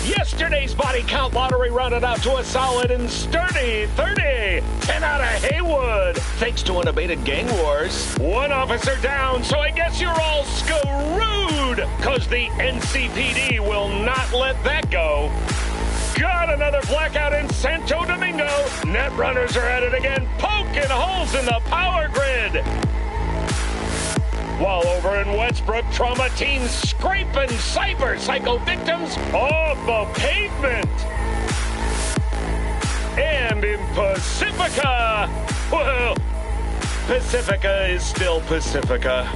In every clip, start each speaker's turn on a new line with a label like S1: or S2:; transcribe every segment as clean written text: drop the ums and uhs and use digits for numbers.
S1: Yesterday's body count lottery rounded out to a solid and sturdy 30. 10 out of Haywood, thanks to unabated gang wars. One officer down, so I guess you're all screwed, cause the NCPD will not let that go. Got another blackout in Santo Domingo. Netrunners are at it again, poking holes in the power grid. While over in Westbrook, trauma teams scraping cyber psycho victims off the pavement. And in Pacifica, well, Pacifica is still Pacifica.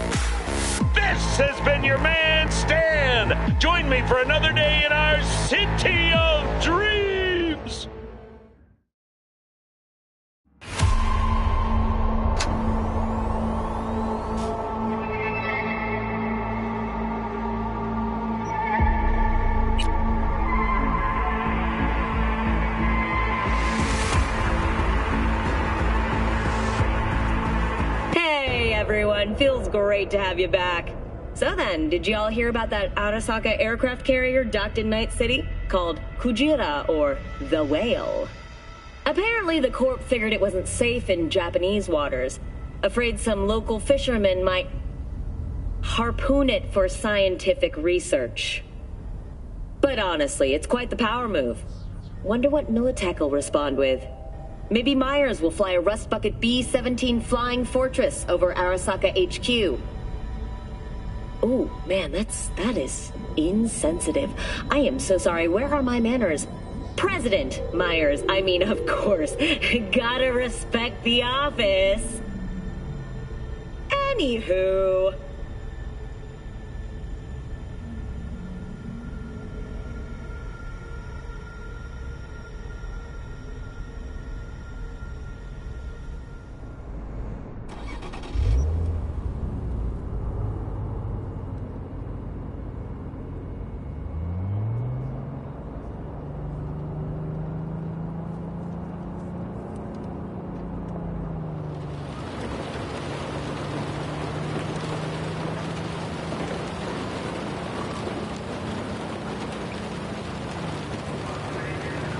S1: This has been your man, Stan. Join me for another day in our city of dreams.
S2: Everyone, feels great to have you back. So then, did y'all hear about that Arasaka aircraft carrier docked in Night City called Kujira, or the Whale? Apparently the Corp figured it wasn't safe in Japanese waters, afraid some local fishermen might harpoon it for scientific research. But honestly, it's quite the power move. Wonder what Militech will respond with. Maybe Myers will fly a Rust Bucket B-17 Flying Fortress over Arasaka HQ. Oh, man, that is insensitive. I am so sorry. Where are my manners? President Myers, I mean, of course. Gotta respect the office. Anywho...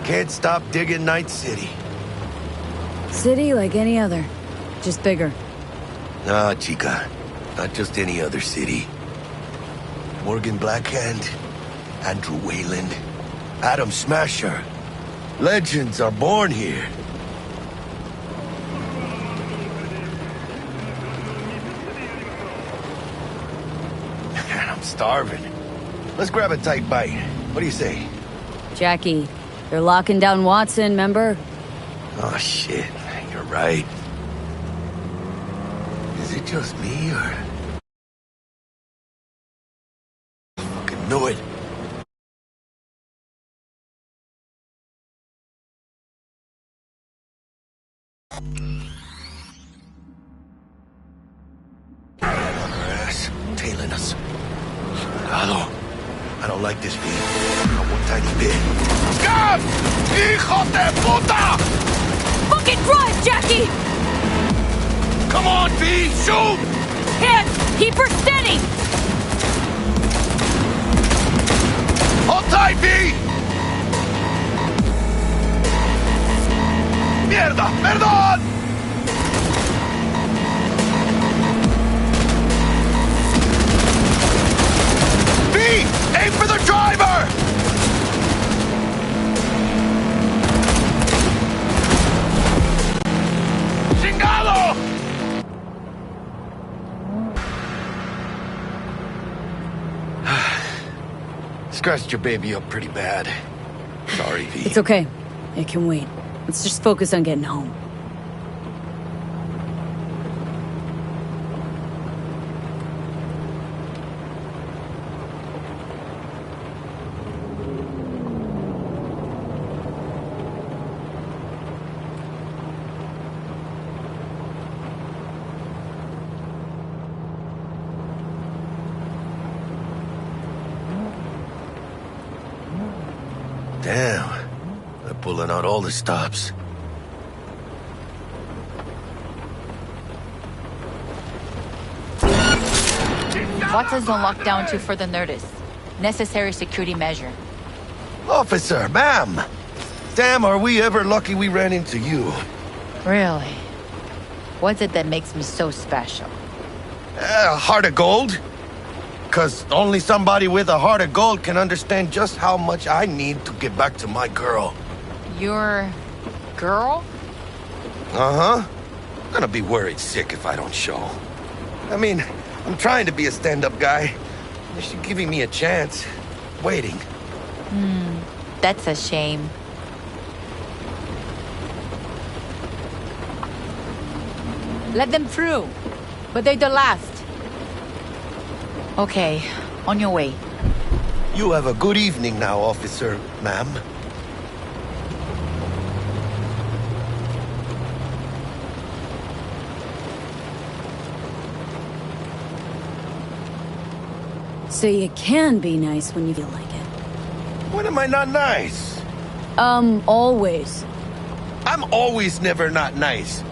S3: Can't stop digging Night City.
S4: City like any other, just bigger.
S3: Nah, chica. Not just any other city. Morgan Blackhand, Andrew Wayland, Adam Smasher. Legends are born here. Man, I'm starving. Let's grab a tight bite. What do you say?
S4: Jackie, they're locking down Watson, remember?
S3: Oh, shit. You're right. Is it just me, or... I fucking knew it. Right on our ass, tailing us. Hello. I don't like this beat. Not one tiny bit. Scab! Hijo de puta!
S4: Fucking drive, Jackie!
S3: Come on, V! Shoot!
S4: Can't! Keep her steady!
S3: Hold tight, V! Mierda! Perdón! V! Aim for the driver! Chingado! Scratched your baby up pretty bad. Sorry, V.
S4: It's okay. It can wait. Let's just focus on getting home.
S3: Damn. They're pulling out all the stops.
S5: Watson's on lockdown to further notice. Necessary security measure.
S3: Officer, ma'am! Damn, are we ever lucky we ran into you.
S5: Really? What's it that makes me so special?
S3: A heart of gold? 'Cause only somebody with a heart of gold can understand just how much I need to get back to my girl.
S5: Your girl?
S3: Uh-huh. I'm gonna be worried sick if I don't show. I mean, I'm trying to be a stand-up guy. She's giving me a chance. Waiting.
S5: That's a shame. Let them through. But they're the last. Okay, on your way.
S3: You have a good evening now, officer, ma'am.
S4: So you can be nice when you feel like it.
S3: When am I not nice?
S4: Always.
S3: I'm always never not nice.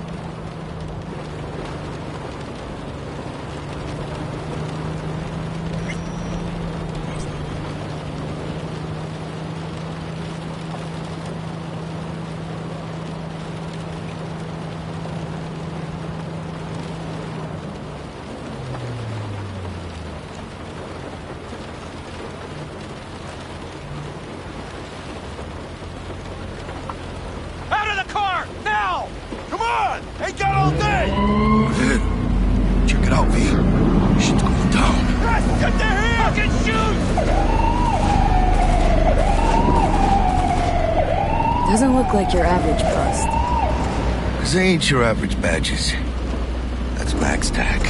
S1: Out of the car! Now!
S3: Come on! Ain't got all day! Good. Check it out, V. Shit's going down.
S1: Yes, get there here! Fucking shoot!
S4: Doesn't look like your average bust.
S3: This ain't your average badges. That's Max TAC.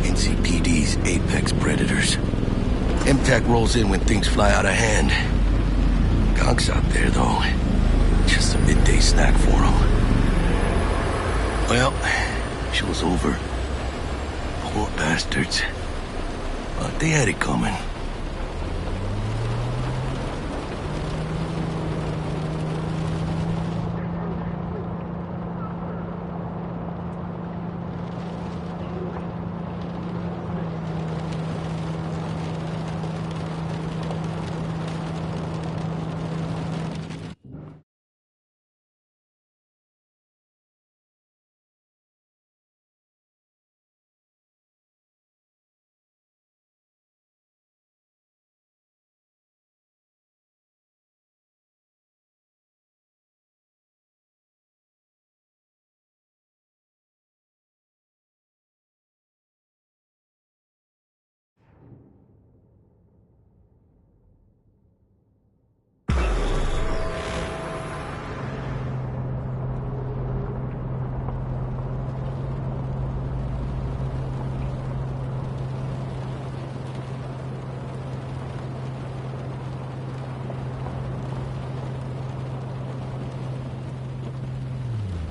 S3: NCPD's apex predators. MTAC rolls in when things fly out of hand. Gonk's out there, though. Just a midday snack for him. Well, show's over. Poor bastards. But they had it coming.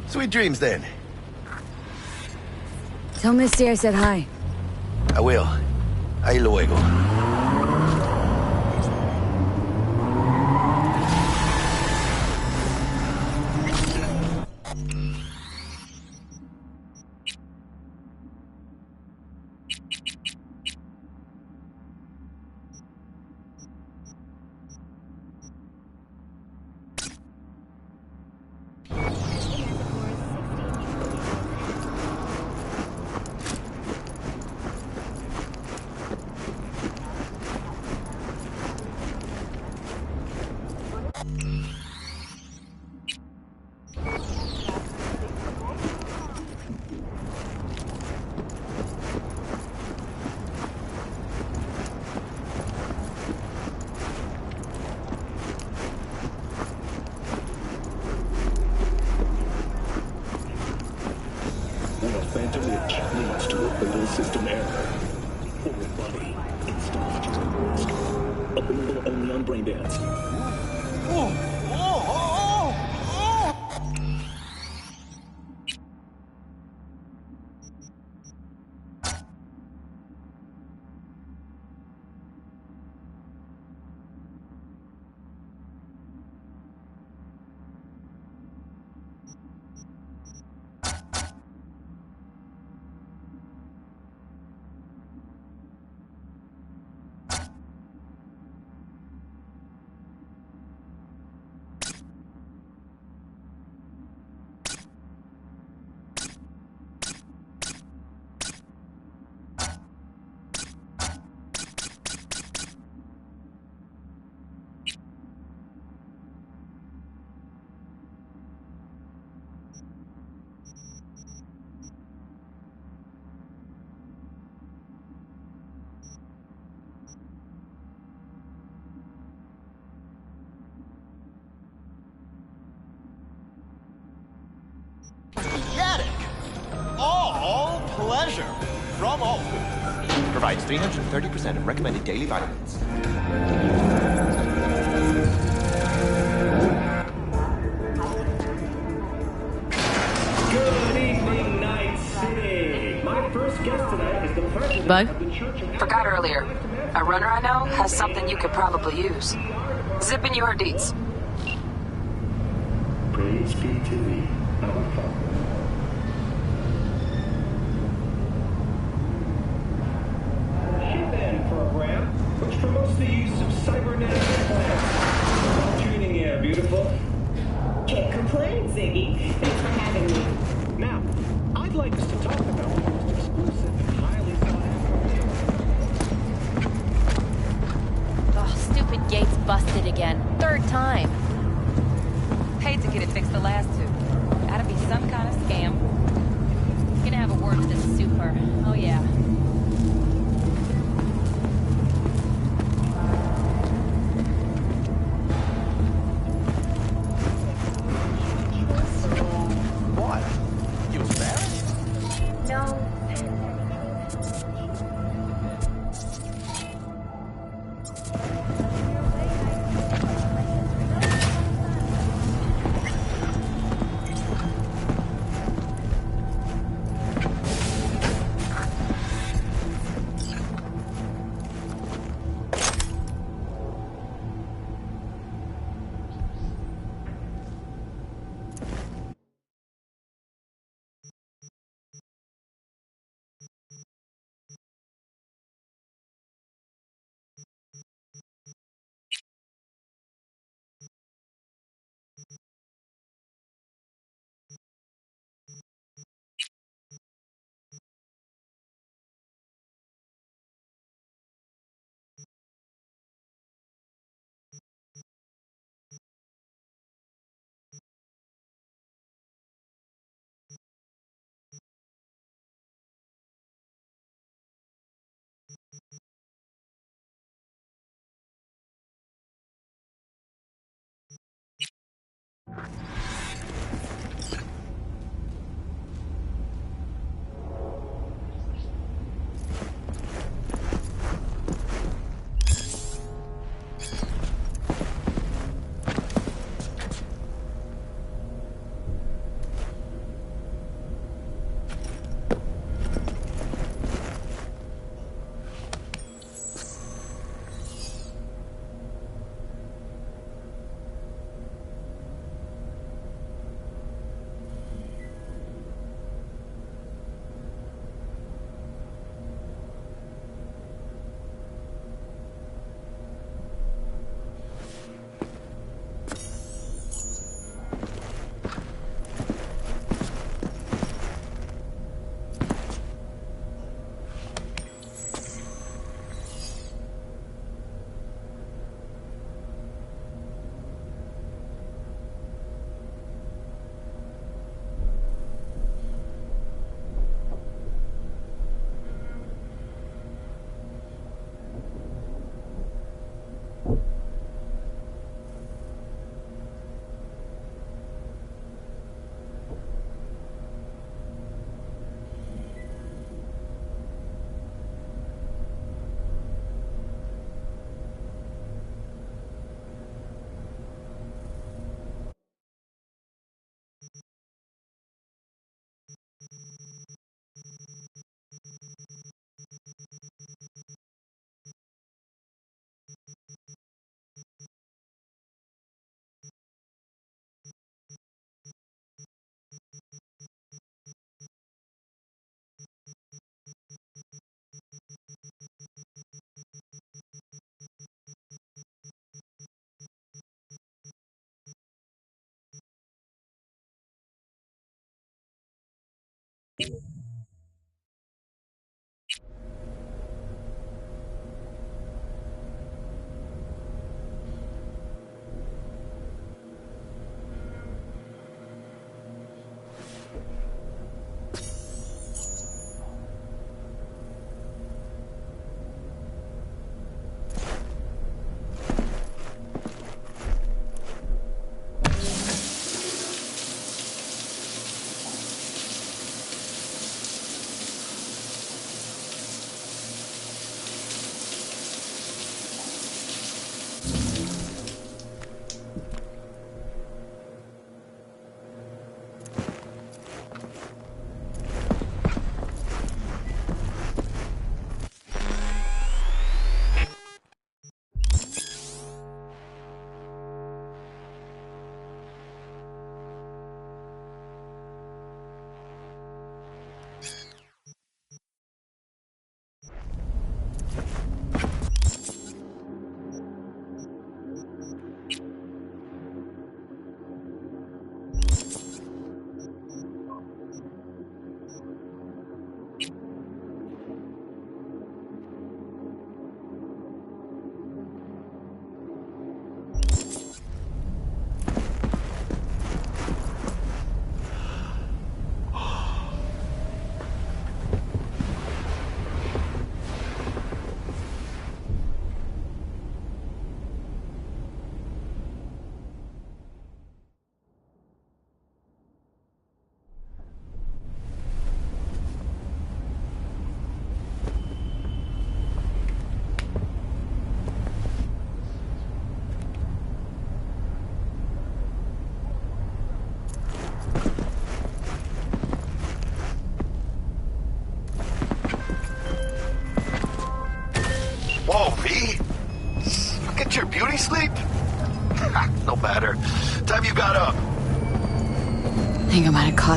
S3: Sweet dreams, then.
S4: Tell Misty I said hi.
S3: I will. Ahí luego.
S6: Phantom Witch leads to a fatal system error. Foreign body. Installed just risk. Openable only on Braindance.
S7: all pleasure from all food. Provides 330% of recommended daily vitamins.
S1: Good evening, Night City. My first guest tonight is the president
S4: Bug?
S1: of the Church of...
S8: Forgot earlier. A runner I know has something you could probably use. Zip in your deets.
S1: Praise be to thee, our Father. Ship-in program, which promotes the use of cybernetic implants. Well, tuning air, beautiful.
S2: Can't complain, Ziggy. Thanks for having me.
S1: Now, I'd like us to talk about the most exclusive and highly sought after.
S5: Oh, stupid gate's busted again. Third time.
S9: Paid to get it fixed the last two. Gotta be some kind of scam.
S5: Gonna have a word with this super. Oh, yeah.
S7: What? You embarrassed?
S2: No.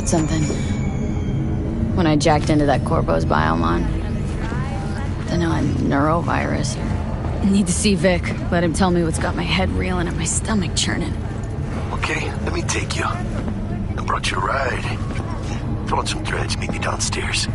S4: got something. When I jacked into that Corpo's biomon. Then a neurovirus. Need to see Vic. Let him tell me what's got my head reeling and my stomach churning.
S3: Okay, let me take you. I brought you a ride. Throw on some threads, meet me downstairs.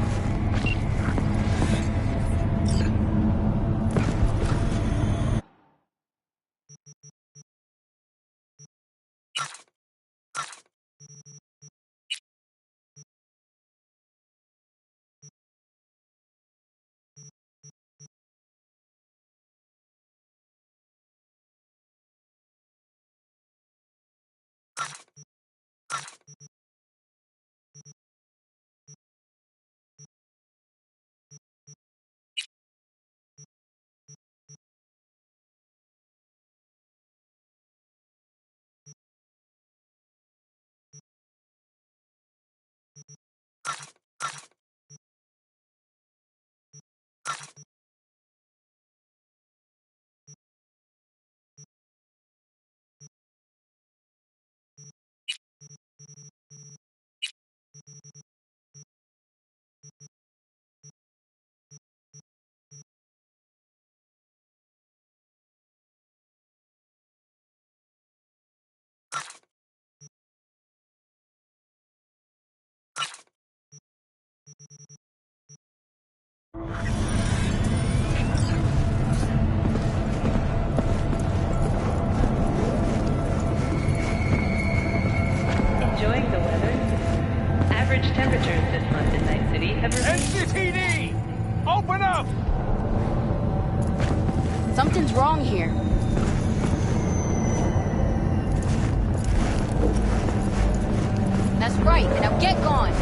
S10: Enjoying the weather? Average temperatures this month in Night City have remained...
S1: NCPD! Open up!
S4: Something's wrong here. That's right, now get gone!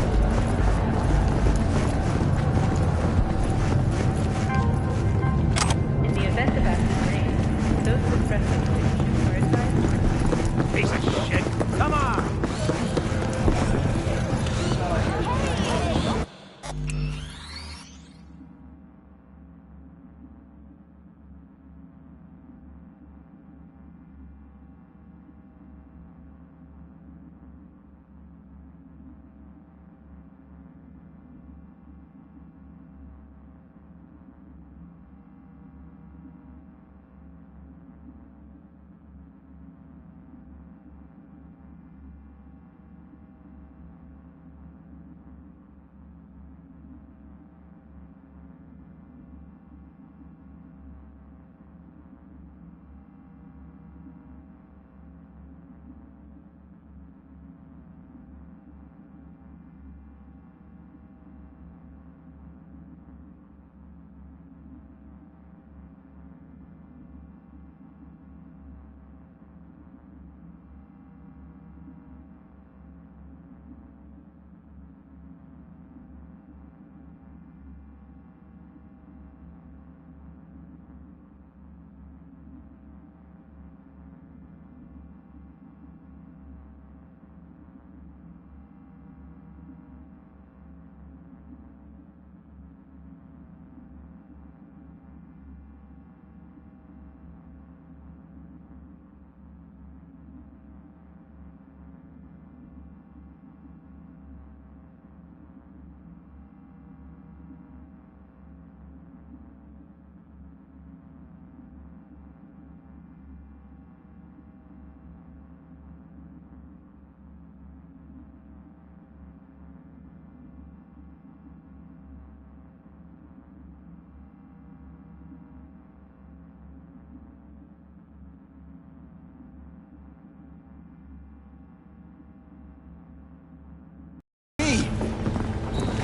S10: In the event of acid rain, those with breast are advised...
S1: Piece of shit! Come on!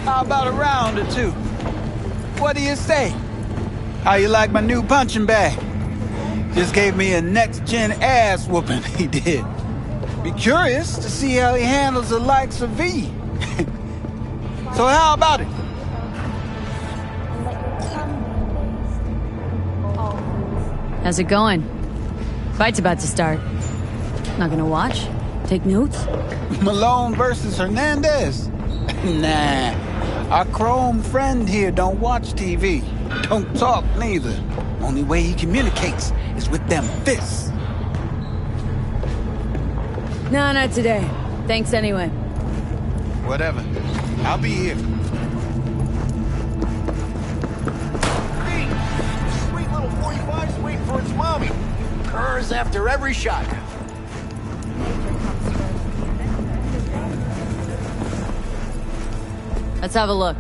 S11: How about a round or two? What do you say? How you like my new punching bag? Just gave me a next-gen ass whooping, he did. Be curious to see how he handles the likes of V. So how about it?
S4: How's it going? Fight's about to start. Not gonna watch? Take notes?
S11: Malone versus Hernandez? Nah. Our chrome friend here don't watch TV. Don't talk neither. Only way he communicates is with them fists.
S4: No, not today. Thanks anyway.
S11: Whatever. I'll be here.
S3: Hey, sweet little 45's waiting for its mommy. Curs after every shot.
S4: Let's have a look.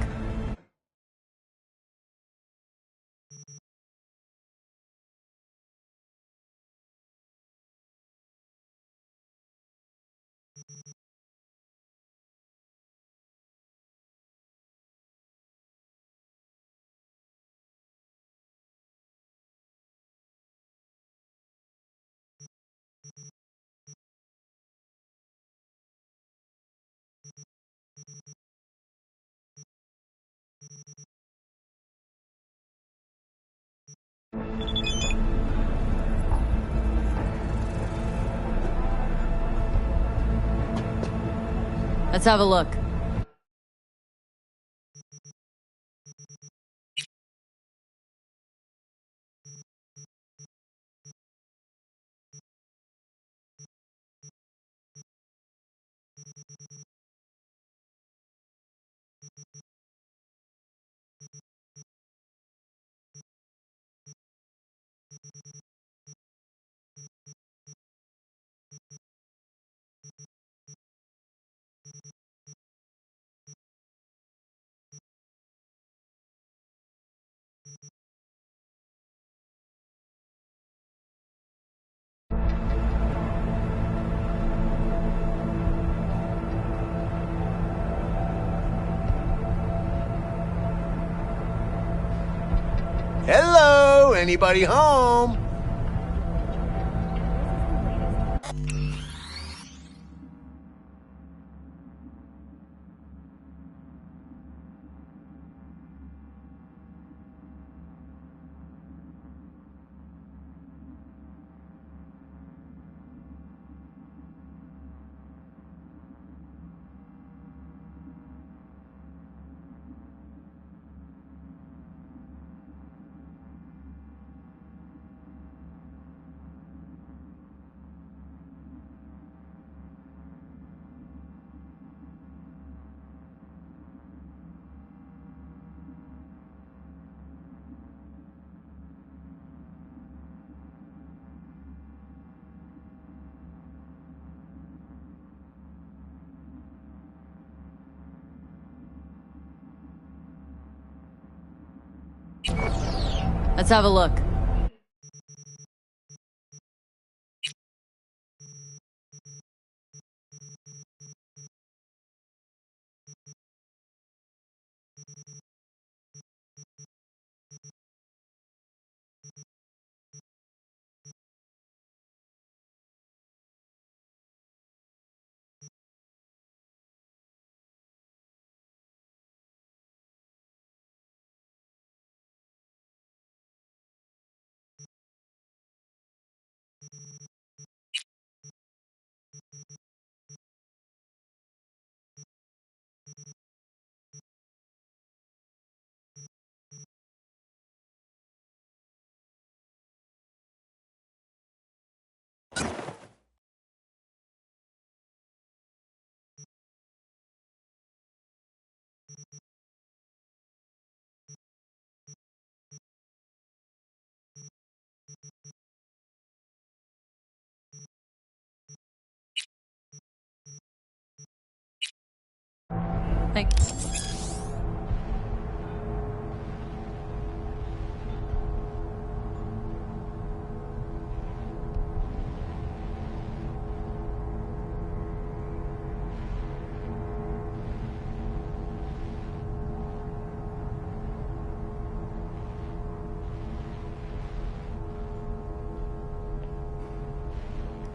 S4: Let's have a look.
S3: Hello, anybody home?
S4: Let's have a look. Thanks.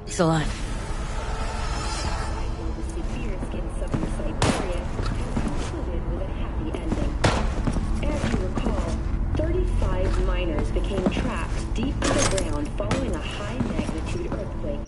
S4: Thanks a lot.
S2: Miners became trapped deep underground following a high-magnitude earthquake.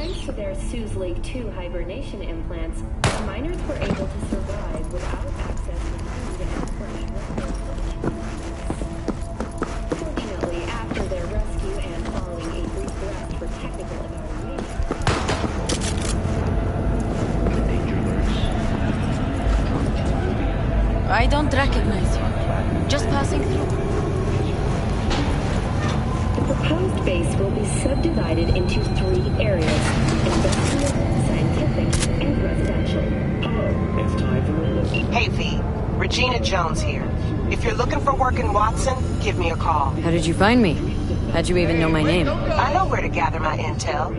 S2: Thanks to their Sue's League 2 hibernation implants, miners were able to survive without access to food and fresh water. Fortunately, after their rescue and following a brief rest for technical evaluation,
S4: I don't recognize you. Just passing through.
S2: the proposed base will be subdivided into 3 areas: industrial, scientific, and residential.
S6: It's time for a look.
S12: Hey, V. Regina Jones here. If you're looking for work in Watson, give me a call.
S4: How did you find me? How'd you even know my name?
S12: I know where to gather my intel.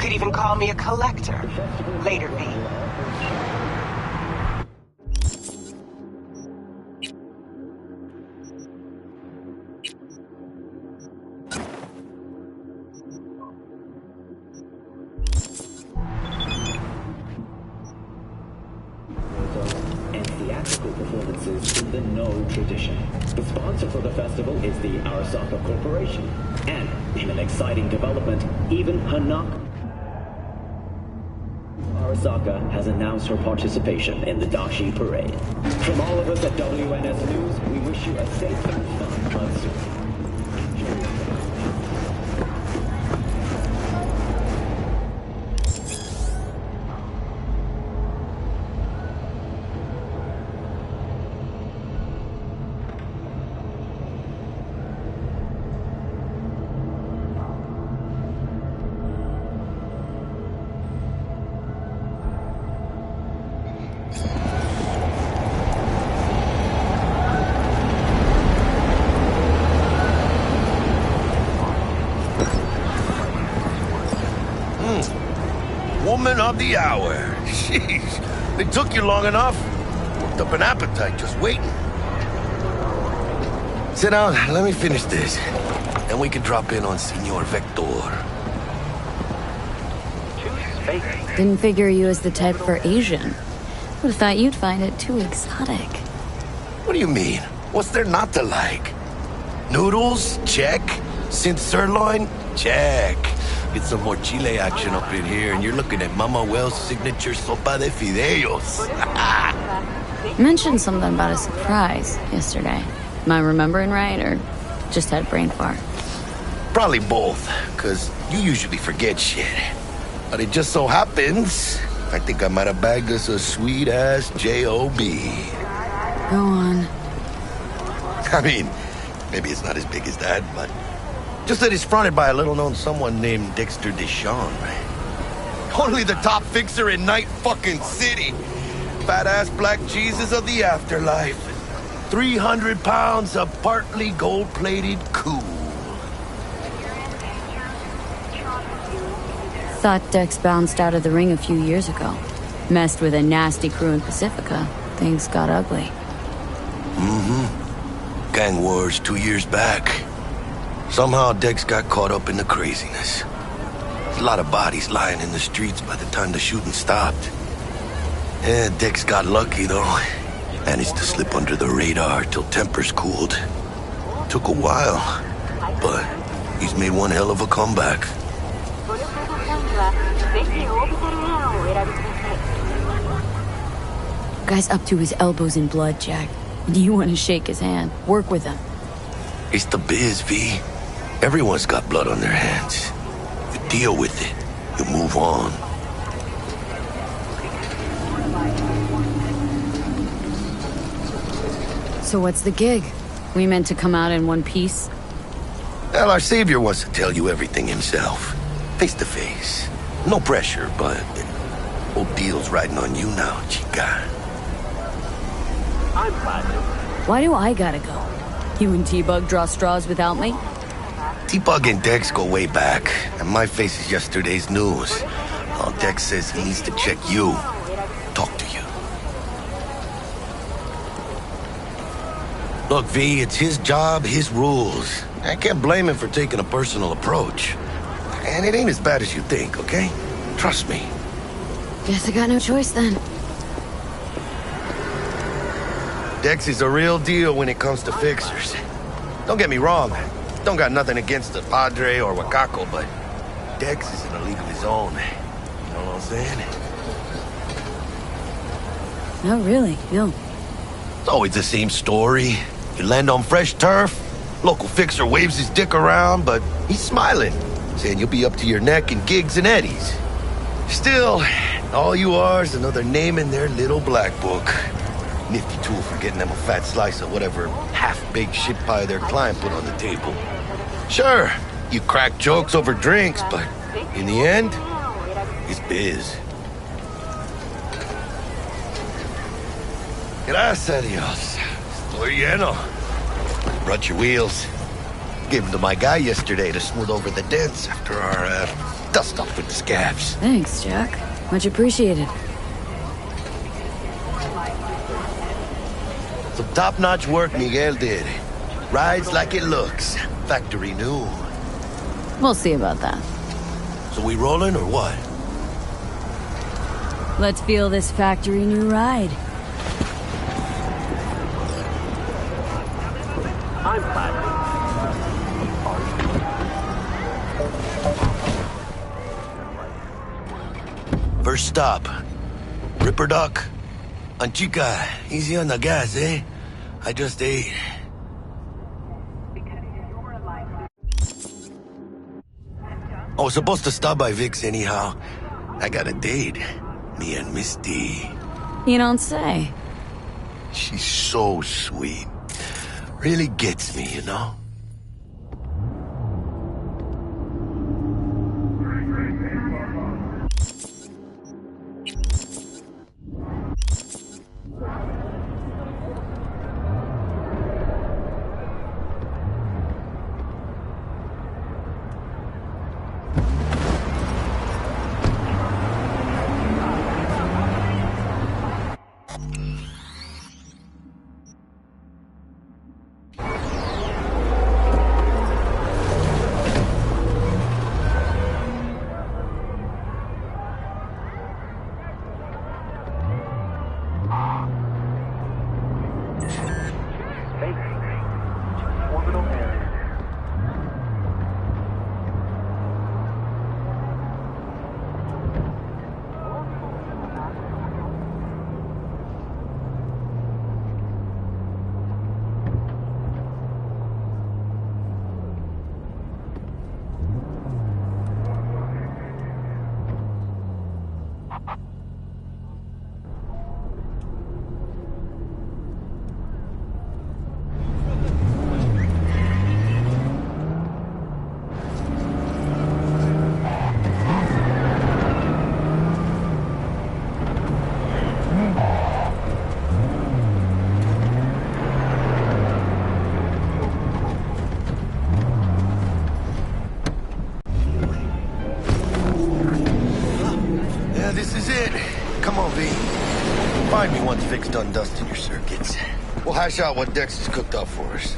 S12: Could even call me a collector. Later, V.
S6: And theatrical performances in the No tradition. The sponsor for the festival is the Arasaka Corporation. And in an exciting development, even Hanako Arasaka has announced her participation in the Dashi Parade. From all of us at WNS News, we wish you a safe and fun monsoon.
S3: Woman of the hour. Jeez, it took you long enough. Worked up an appetite just waiting. Sit down, let me finish this. Then we can drop in on Senor Vector.
S4: Didn't figure you as the type for Asian. Would've thought you'd find it too exotic.
S3: What do you mean? What's there not to like? Noodles? Check. Synth sirloin? Check. Get some more Chile action up in here, and you're looking at Mama Wells' signature sopa de fideos.
S4: Mentioned something about a surprise yesterday. Am I remembering right, or just had a brain fart?
S3: Probably both, because you usually forget shit. But it just so happens, I think I might have bagged us a sweet-ass J.O.B.
S4: Go on.
S3: I mean, maybe it's not as big as that, but just that it's fronted by a little-known someone named Dexter Deshawn. Only the top fixer in Night fucking City. Badass black Jesus of the afterlife. 300 pounds of partly gold-plated cool.
S4: Thought Dex bounced out of the ring a few years ago. Messed with a nasty crew in Pacifica. Things got ugly.
S3: Mm-hmm. Gang wars 2 years back. Somehow Dex got caught up in the craziness. There's a lot of bodies lying in the streets by the time the shooting stopped. Yeah, Dex got lucky though. Managed to slip under the radar till tempers cooled. Took a while, but he's made one hell of a comeback.
S4: Guy's up to his elbows in blood, Jack. And you want to shake his hand. Work with him.
S3: It's the biz, V. Everyone's got blood on their hands. You deal with it. You move on.
S4: So what's the gig? We meant to come out in one piece?
S3: Well, our savior wants to tell you everything himself. Face to face. No pressure, but whole deal's riding on you now, chica.
S4: Why do I gotta go? You and T-Bug draw straws without me?
S3: T-Bug and Dex go way back, and my face is yesterday's news. All Dex says he needs to check you. Talk to you. Look, V, it's his job, his rules. I can't blame him for taking a personal approach. And it ain't as bad as you think, okay? Trust me.
S4: Guess I got no choice then.
S3: Dex is a real deal when it comes to fixers. Don't get me wrong. Don't got nothing against the Padre or Wakako, but Dex is in a league of his own. what I'm saying?
S4: No, really, no.
S3: It's always the same story. You land on fresh turf, local fixer waves his dick around, but he's smiling, saying you'll be up to your neck in gigs and eddies. Still, all you are is another name in their little black book. Nifty tool for getting them a fat slice of whatever half-baked shit pie their client put on the table. Sure, you crack jokes over drinks, but in the end, it's biz. Gracias a Dios. Estoy lleno. Brought your wheels. Gave them to my guy yesterday to smooth over the dents after our dust-off with the scabs.
S4: Thanks, Jack. Much appreciated.
S3: Some top-notch work Miguel did. Rides like it looks. Factory new.
S4: We'll see about that.
S3: So we rolling or what?
S4: Let's feel this factory new ride.
S1: I'm flattered.
S3: First stop. Ripper Duck. Anchica, easy on the gas, eh? I just ate. I was supposed to stop by Vic's anyhow. I got a date. Me and Misty.
S4: You don't say.
S3: She's so sweet. Really gets me, you know? Find me once Vic's done dusting your circuits. We'll hash out what Dex has cooked up for us.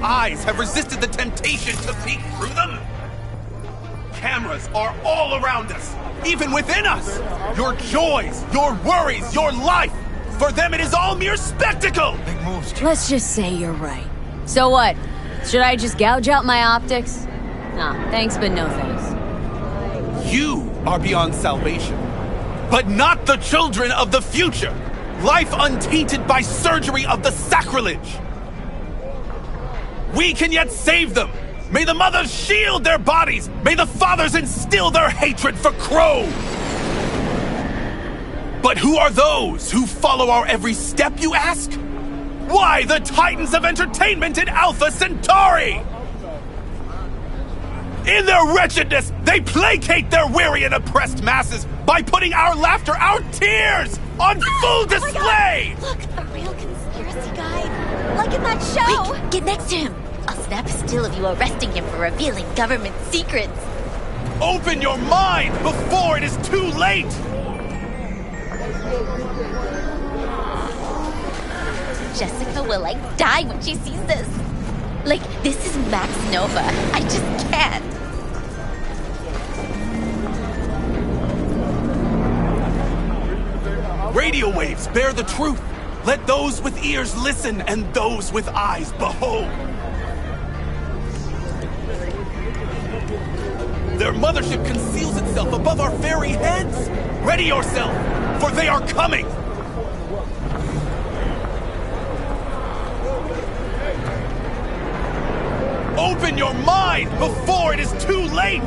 S13: Eyes have resisted the temptation to peek through them? Cameras are all around us, even within us. Your joys, your worries, your life. For them, it is all mere spectacle.
S3: Big moves.
S4: Let's just say you're right. So what? Should I just gouge out my optics? Nah, thanks, but no thanks.
S13: You are beyond salvation, but not the children of the future. Life untainted by surgery of the sacrilege. We can yet save them! May the mothers shield their bodies! May the fathers instill their hatred for Crow! But who are those who follow our every step, you ask? Why, the titans of entertainment in Alpha Centauri! In their wretchedness, they placate their weary and oppressed masses by putting our laughter, our tears, on full display!
S14: Look, a real conspiracy guy. Like in that show! Quick, get next to him! I'll snap a still of you arresting him for revealing government secrets.
S13: Open your mind before it is too late!
S14: Jessica will, like, die when she sees this. Like, this is Max Nova. I just can't.
S13: Radio waves bear the truth. Let those with ears listen and those with eyes behold. Their mothership conceals itself above our very heads. Ready yourself, for they are coming. Open your mind before it is too late!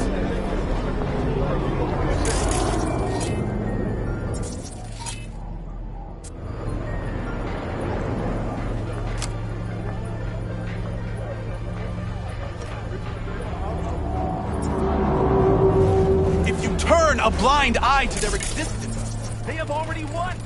S13: If you turn a blind eye to their existence, they have already won!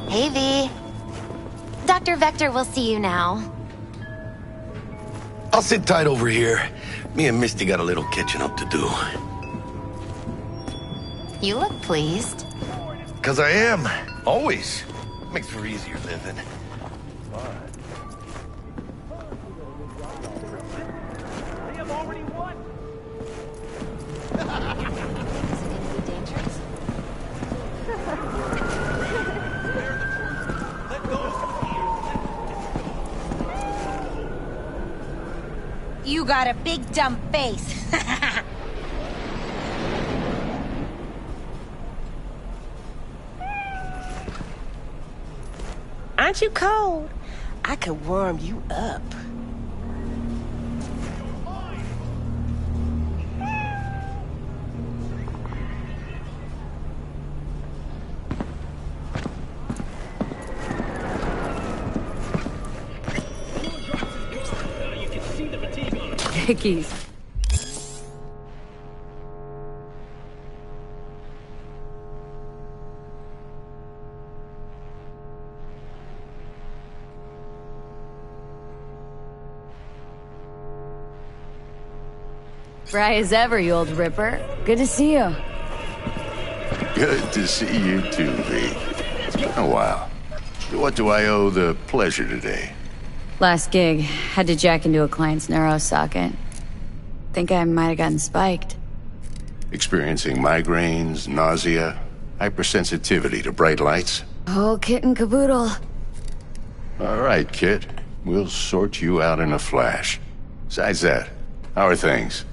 S14: Hey, V. Dr. Vector will see you now.
S3: I'll sit tight over here. Me and Misty got a little catching up to do.
S14: You look pleased.
S3: 'Cause I am. Always. Makes for easier living.
S15: You got a big dumb face.
S16: Aren't you cold? I could warm you up.
S4: Hickeys. Dry as ever, you old ripper. Good to see you.
S17: Good to see you too, V. It's been a while. What do I owe the pleasure today?
S4: Last gig, had to jack into a client's neuro socket. Think I might have gotten spiked.
S17: Experiencing migraines, nausea, hypersensitivity to bright lights?
S4: Whole kit and caboodle.
S17: All right, kid. We'll sort you out in a flash. Besides that, how are things?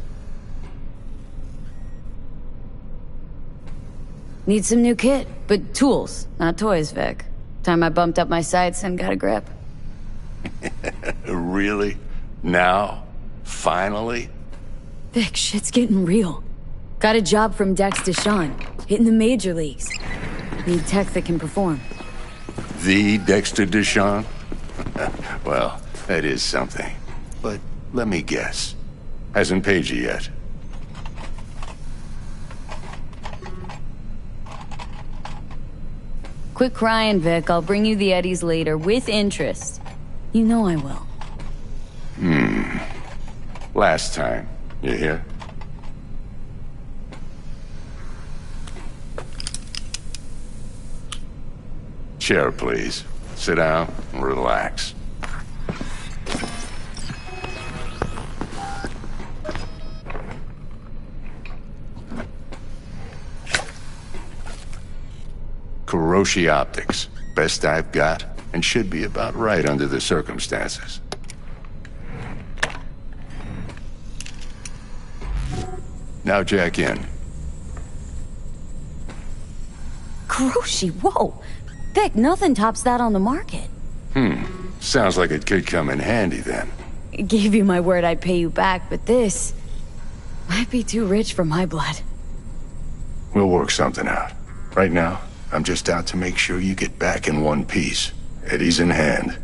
S4: Need some new kit, but tools, not toys, Vic. Time I bumped up my sights and got a grip.
S17: Really? Now? Finally?
S4: Vic, shit's getting real. Got a job from Dex Deshawn, hitting the major leagues. Need tech that can perform.
S17: The Dexter Deshawn? Well, that is something. But let me guess. Hasn't paid you yet.
S4: Quit crying, Vic. I'll bring you the Eddies later, with interest. You know I will.
S17: Last time. You hear? Chair, please. Sit down and relax. Kuroshi Optics. Best I've got, and should be about right under the circumstances. Now jack in.
S4: Kuroshi, whoa! Vic, nothing tops that on the market.
S17: Sounds like it could come in handy then.
S4: gave you my word I'd pay you back, but this might be too rich for my blood.
S17: We'll work something out. Right now, I'm just out to make sure you get back in one piece. Eddie's in hand.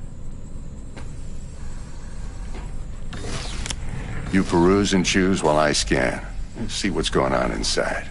S17: You peruse and choose while I scan. See what's going on inside.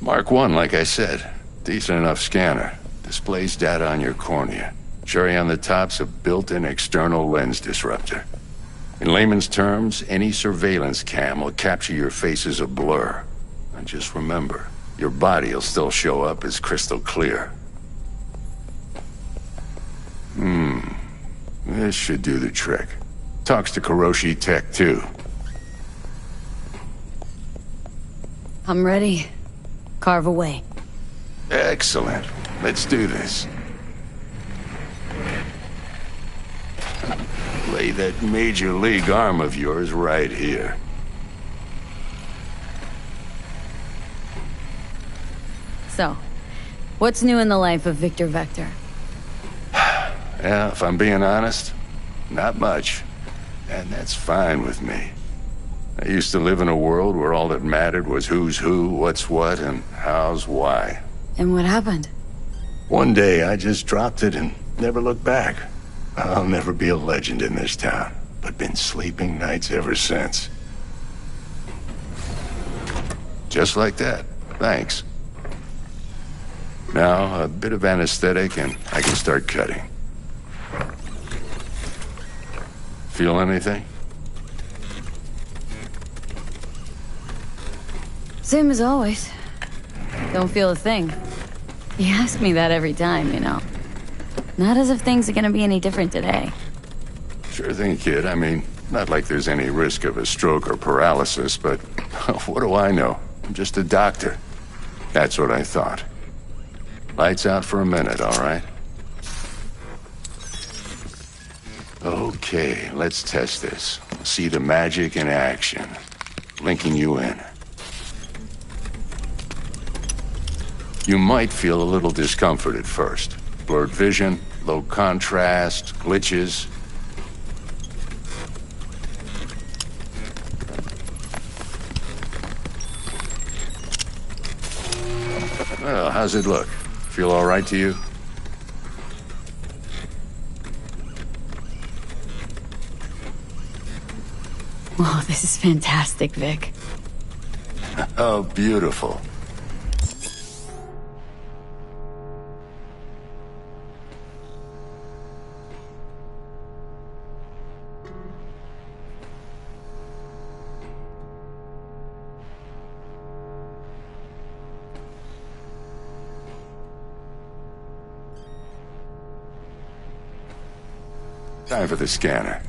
S17: Mark 1, like I said. Decent enough scanner. Displays data on your cornea. Cherry on the top's a built-in external lens disruptor. In layman's terms, any surveillance cam will capture your face as a blur. And just remember, your body will still show up as crystal clear. This should do the trick. Talks to Kuroshi Tech, too.
S4: I'm ready. Carve away.
S17: Excellent. Let's do this. Lay that major league arm of yours right here.
S4: So, what's new in the life of Victor Vector?
S17: Yeah, if I'm being honest, not much. And that's fine with me. I used to live in a world where all that mattered was who's who, what's what, and how's why.
S4: And what happened?
S17: One day, I just dropped it and never looked back. I'll never be a legend in this town, but been sleeping nights ever since. Just like that. Thanks. Now, a bit of anesthetic and I can start cutting. Feel anything?
S4: Same as always. Don't feel a thing. You ask me that every time, you know. Not as if things are gonna be any different today.
S17: Sure thing, kid. I mean, not like there's any risk of a stroke or paralysis, but what do I know? I'm just a doctor. That's what I thought. Lights out for a minute, all right? Okay, let's test this. See the magic in action. Linking you in. You might feel a little discomfort at first. Blurred vision, low contrast, glitches. Well, how's it look? Feel all right to you?
S4: Oh, this is fantastic, Vic.
S17: Oh, beautiful. Time for the scanner.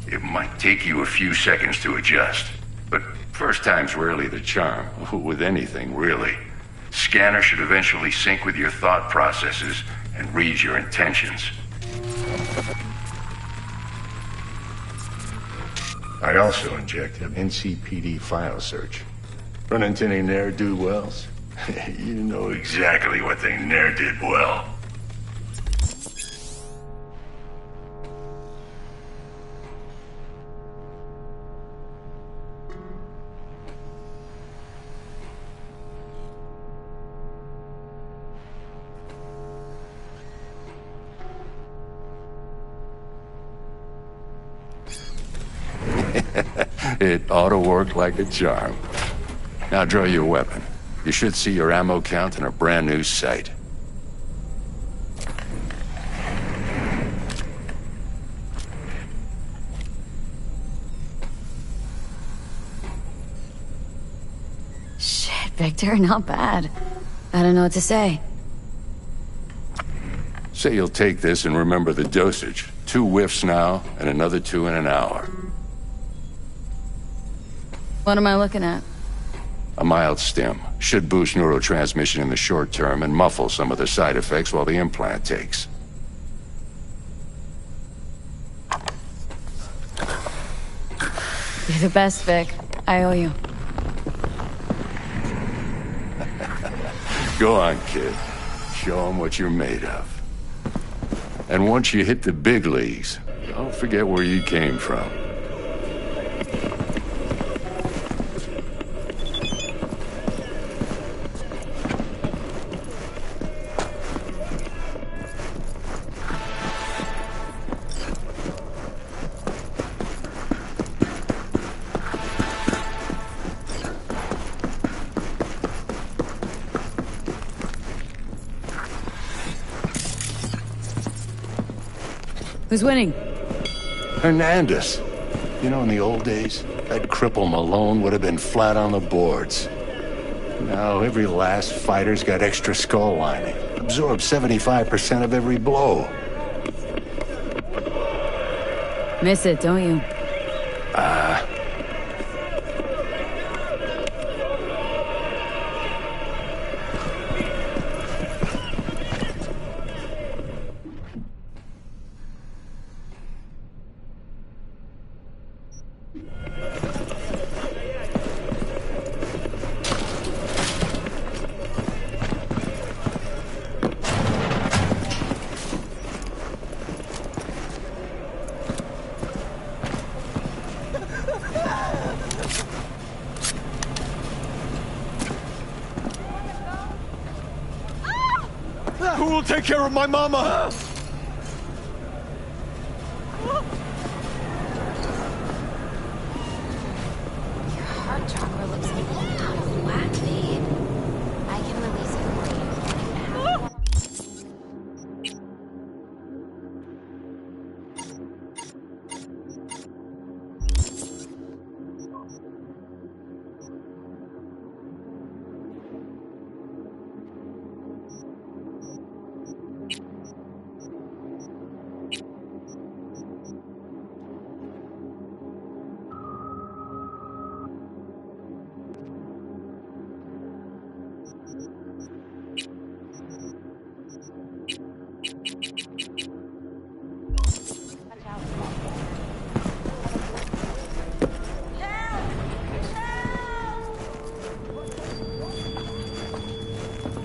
S17: It might take you a few seconds to adjust, but first time's rarely the charm, with anything, really. Scanner should eventually sync with your thought processes and read your intentions. I also injected an NCPD file search. Run into any ne'er-do-wells? You know exactly what they ne'er did well. It ought to work like a charm. Now draw your weapon. You should see your ammo count in a brand new sight.
S4: Shit, Victor, not bad. I don't know what to say.
S17: Say you'll take this and remember the dosage. 2 whiffs now, and another 2 in an hour.
S4: What am I looking at?
S17: A mild stim. Should boost neurotransmission in the short term and muffle some of the side effects while the implant takes.
S4: You're the best, Vic. I owe you.
S17: Go on, kid. Show them what you're made of. And once you hit the big leagues, don't forget where you came from.
S4: Who's winning?
S17: Hernandez. You know, in the old days, that cripple Malone would have been flat on the boards. Now, every last fighter's got extra skull lining. Absorbs 75% of every blow.
S4: Miss it, don't you?
S13: Who will take care of my mama?
S14: Your heart chakra looks a little out of whack, babe. I can release it for you.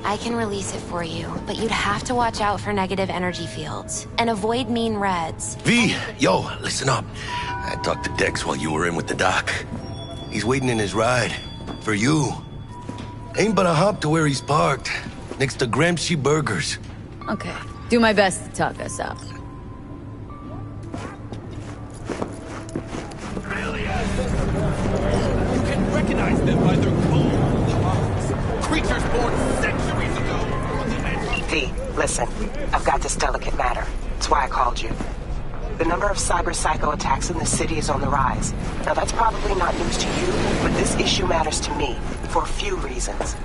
S14: I can release it for you, but you'd have to watch out for negative energy fields and avoid mean reds.
S3: V, yo, listen up. I talked to Dex while you were in with the doc. He's waiting in his ride. For you. Ain't but a hop to where he's parked. Next to Gramsci Burgers.
S4: Okay. Do my best to talk us up.
S13: You can recognize them by their cold eyes. Creatures born centuries ago on the edge of...
S12: V, listen. I've got this delicate matter. That's why I called you. The number of cyber psycho attacks in the city is on the rise. Now that's probably not news to you, but this issue matters to me for a few reasons.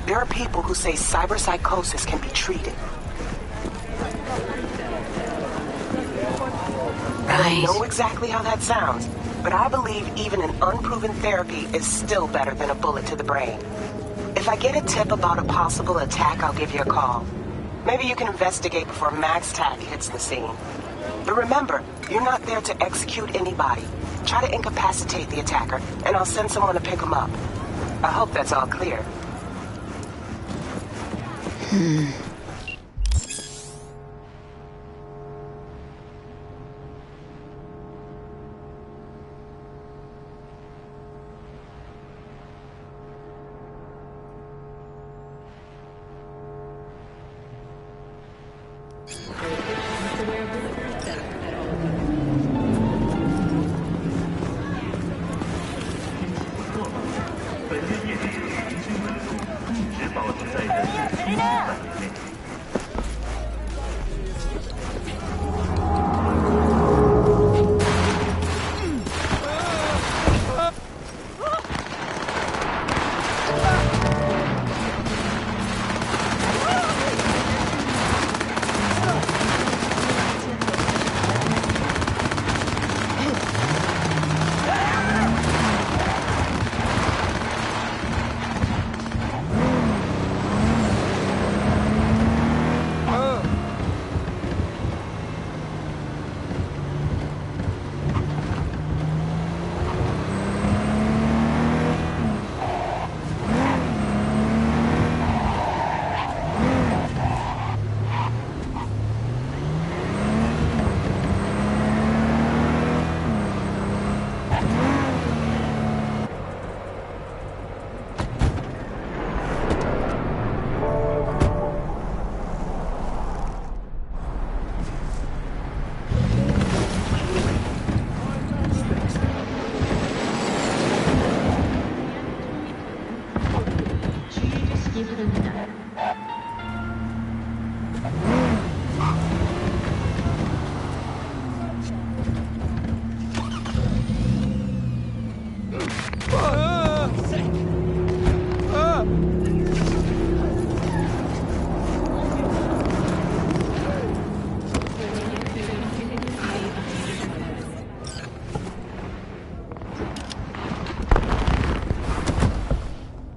S12: There are people who say cyber psychosis can be treated. I don't know exactly how that sounds, but I believe even an unproven therapy is still better than a bullet to the brain. If I get a tip about a possible attack, I'll give you a call. Maybe you can investigate before MaxTac hits the scene. But remember, you're not there to execute anybody. Try to incapacitate the attacker, and I'll send someone to pick him up. I hope that's all clear.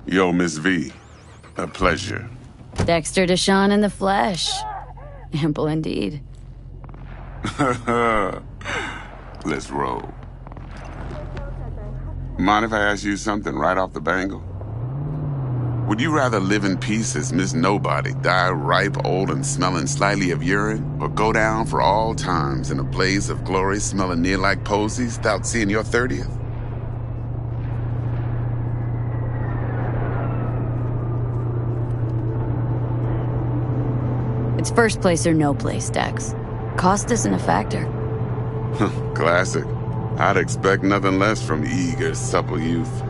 S18: Yo, Miss V. A pleasure.
S4: Dexter Deshawn in the flesh. Ample indeed.
S18: Let's roll. Mind if I ask you something right off the bangle? Would you rather live in peace as Miss Nobody, die ripe, old, and smelling slightly of urine, or go down for all times in a blaze of glory smelling near like posies without seeing your 30th?
S4: It's first place or no place, Dex. Cost isn't a factor.
S18: Classic. I'd expect nothing less from eager, supple youth.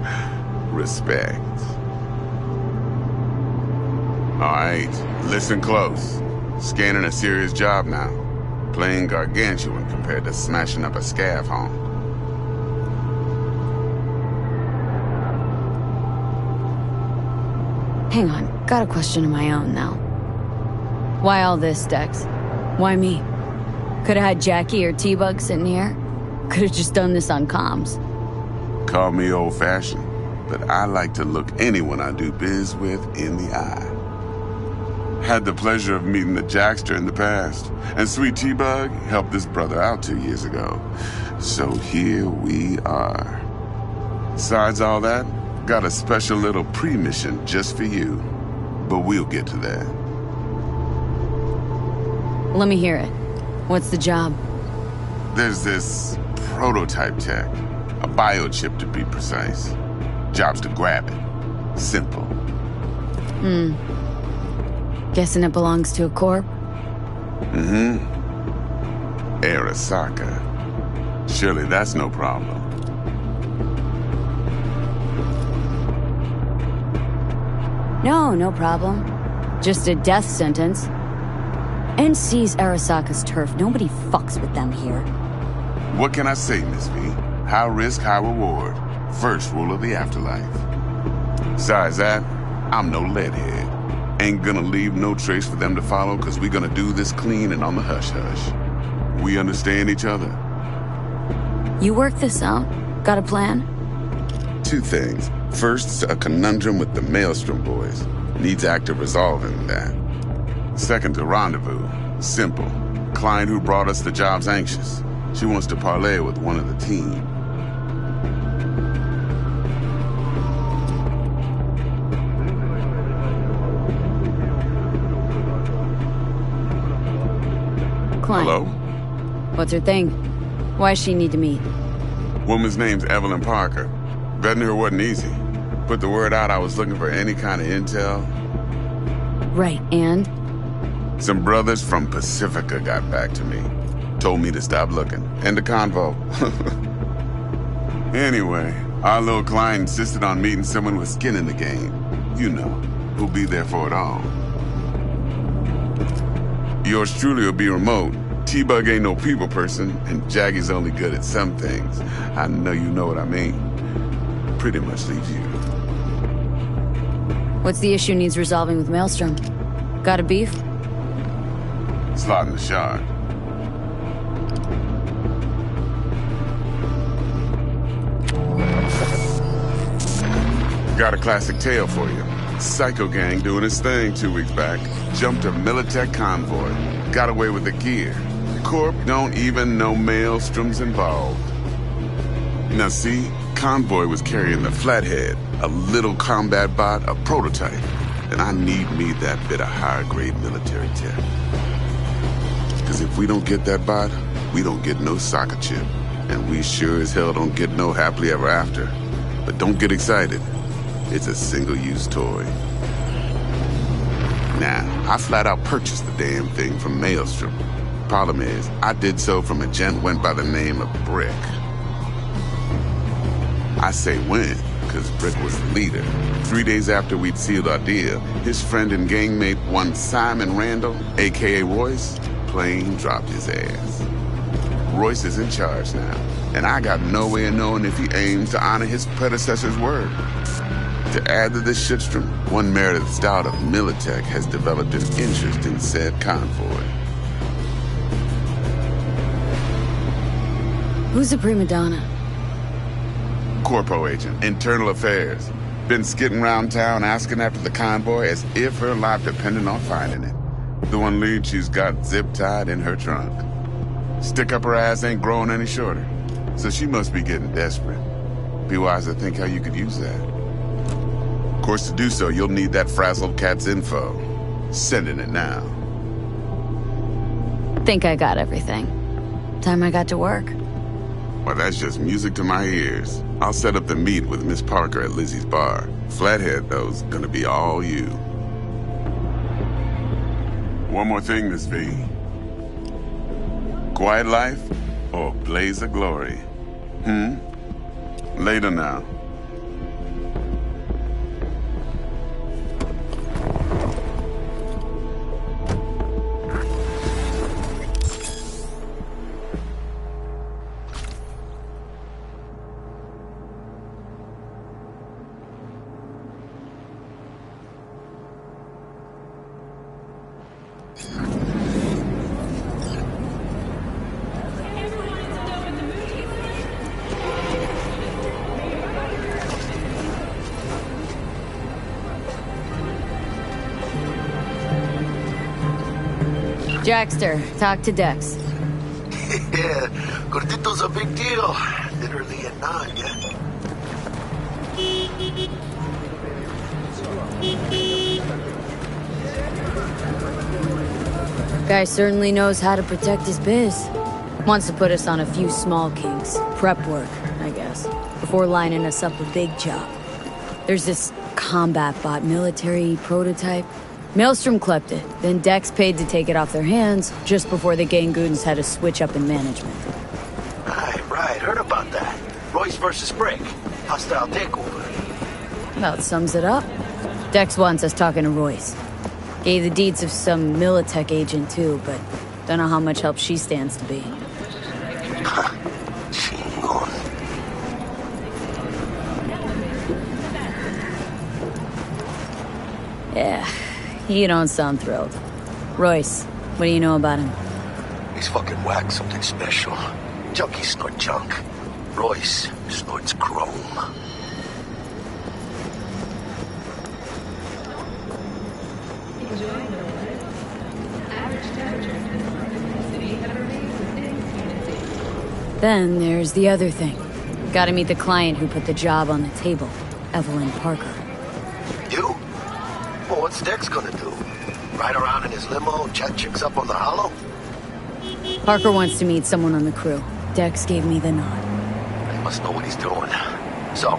S18: Respect. All right, listen close. Scanning a serious job now. Playing gargantuan compared to smashing up a scav home.
S4: Hang on, got a question of my own now. Why all this, Dex? Why me? Could've had Jackie or T-Bug sitting here. Could've just done this on comms.
S18: Call me old-fashioned, but I like to look anyone I do biz with in the eye. Had the pleasure of meeting the Jackster in the past, and Sweet T-Bug helped this brother out 2 years ago. So here we are. Besides all that, got a special little pre-mission just for you. But we'll get to that.
S4: Let me hear it. What's the job?
S18: There's this prototype tech. A biochip to be precise. Job's to grab it. Simple.
S4: Guessing it belongs to a corp?
S18: Mm-hmm. Arasaka. Surely that's no problem.
S4: No problem. Just a death sentence. NC's Arasaka's turf. Nobody fucks with them here.
S18: What can I say, Miss V? High risk, high reward. First rule of the afterlife. Besides that, I'm no leadhead. Ain't gonna leave no trace for them to follow, cause we gonna do this clean and on the hush-hush. We understand each other?
S4: You work this out? Got a plan?
S18: Two things. First, a conundrum with the Maelstrom boys. Needs active resolving that. Second, a rendezvous. Simple. Client who brought us the job's anxious. She wants to parlay with one of the team.
S4: Client.
S18: Hello?
S4: What's her thing? Why does she need to meet?
S18: Woman's name's Evelyn Parker. Vetting her wasn't easy. Put the word out I was looking for any kind of intel.
S4: Right, and?
S18: Some brothers from Pacifica got back to me. Told me to stop looking. End of convo. Anyway, our little client insisted on meeting someone with skin in the game. You know, who'll be there for it all. Yours truly will be remote. T-Bug ain't no people person, and Jaggy's only good at some things. I know you know what I mean. Pretty much leaves you.
S4: What's the issue needs resolving with Maelstrom? Got a beef?
S18: Slotting the shard. Got a classic tale for you. Psycho gang doing his thing 2 weeks back. Jumped a Militech convoy. Got away with the gear. Corp don't even know Maelstrom's involved. Now see, convoy was carrying the Flathead, a little combat bot, a prototype. And I need me that bit of higher grade military tech. Cause if we don't get that bot, we don't get no soccer chip. And we sure as hell don't get no happily ever after. But don't get excited. It's a single-use toy. Now, I flat out purchased the damn thing from Maelstrom. Problem is, I did so from a gent went by the name of Brick. I say when, because Brick was the leader. 3 days after we'd sealed our deal, his friend and gangmate, one Simon Randall, a.k.a. Royce, plain dropped his ass. Royce is in charge now, and I got no way of knowing if he aims to honor his predecessor's word. To add to this shitstrom, one Meredith Stout of Militech has developed an interest in said convoy.
S4: Who's the prima donna?
S18: Corpo agent, internal affairs. Been skidding around town asking after the convoy as if her life depended on finding it. The one lead she's got zip-tied in her trunk. Stick up her ass ain't growing any shorter, so she must be getting desperate. Be wise to think how you could use that. Of course, to do so, you'll need that frazzled cat's info. Sending it now.
S4: Think I got everything. Time I got to work.
S18: Well, that's just music to my ears. I'll set up the meet with Miss Parker at Lizzie's bar. Flathead, though's gonna be all you. One more thing, Miss V. Quiet life or blaze of glory? Later now.
S4: Jackster, talk to Dex.
S3: Yeah, Gordito's a big deal. Literally a nod, yeah.
S4: Guy certainly knows how to protect his biz. Wants to put us on a few small kinks. Prep work, I guess. Before lining us up a big job. There's this combat bot military prototype. Maelstrom clept it, then Dex paid to take it off their hands just before the Gangoons had a switch up in management.
S3: Right, heard about that. Royce versus Brick. Hostile takeover.
S4: About sums it up. Dex wants us talking to Royce. Gave the deeds of some Militech agent too, but don't know how much help she stands to be. Yeah, you don't sound thrilled. Royce, what do you know about him?
S3: He's fucking whack, something special. Junkies snort junk. Royce snorts chrome.
S4: Then there's the other thing. Gotta meet the client who put the job on the table, Evelyn Parker.
S3: You? Well, what's Dex gonna do? Ride around in his limo, chat chicks up on the hollow?
S4: Parker wants to meet someone on the crew. Dex gave me the nod.
S3: He must know what he's doing. So,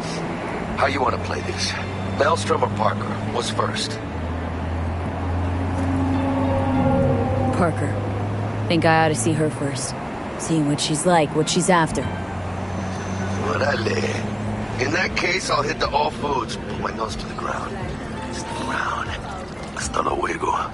S3: how you want to play this? Maelstrom or Parker? What's first?
S4: Parker. Think I ought to see her first. See what she's like, what she's after.
S3: Orale. In that case, I'll hit the all foods, put my nose to the ground. Stick around. Hasta luego.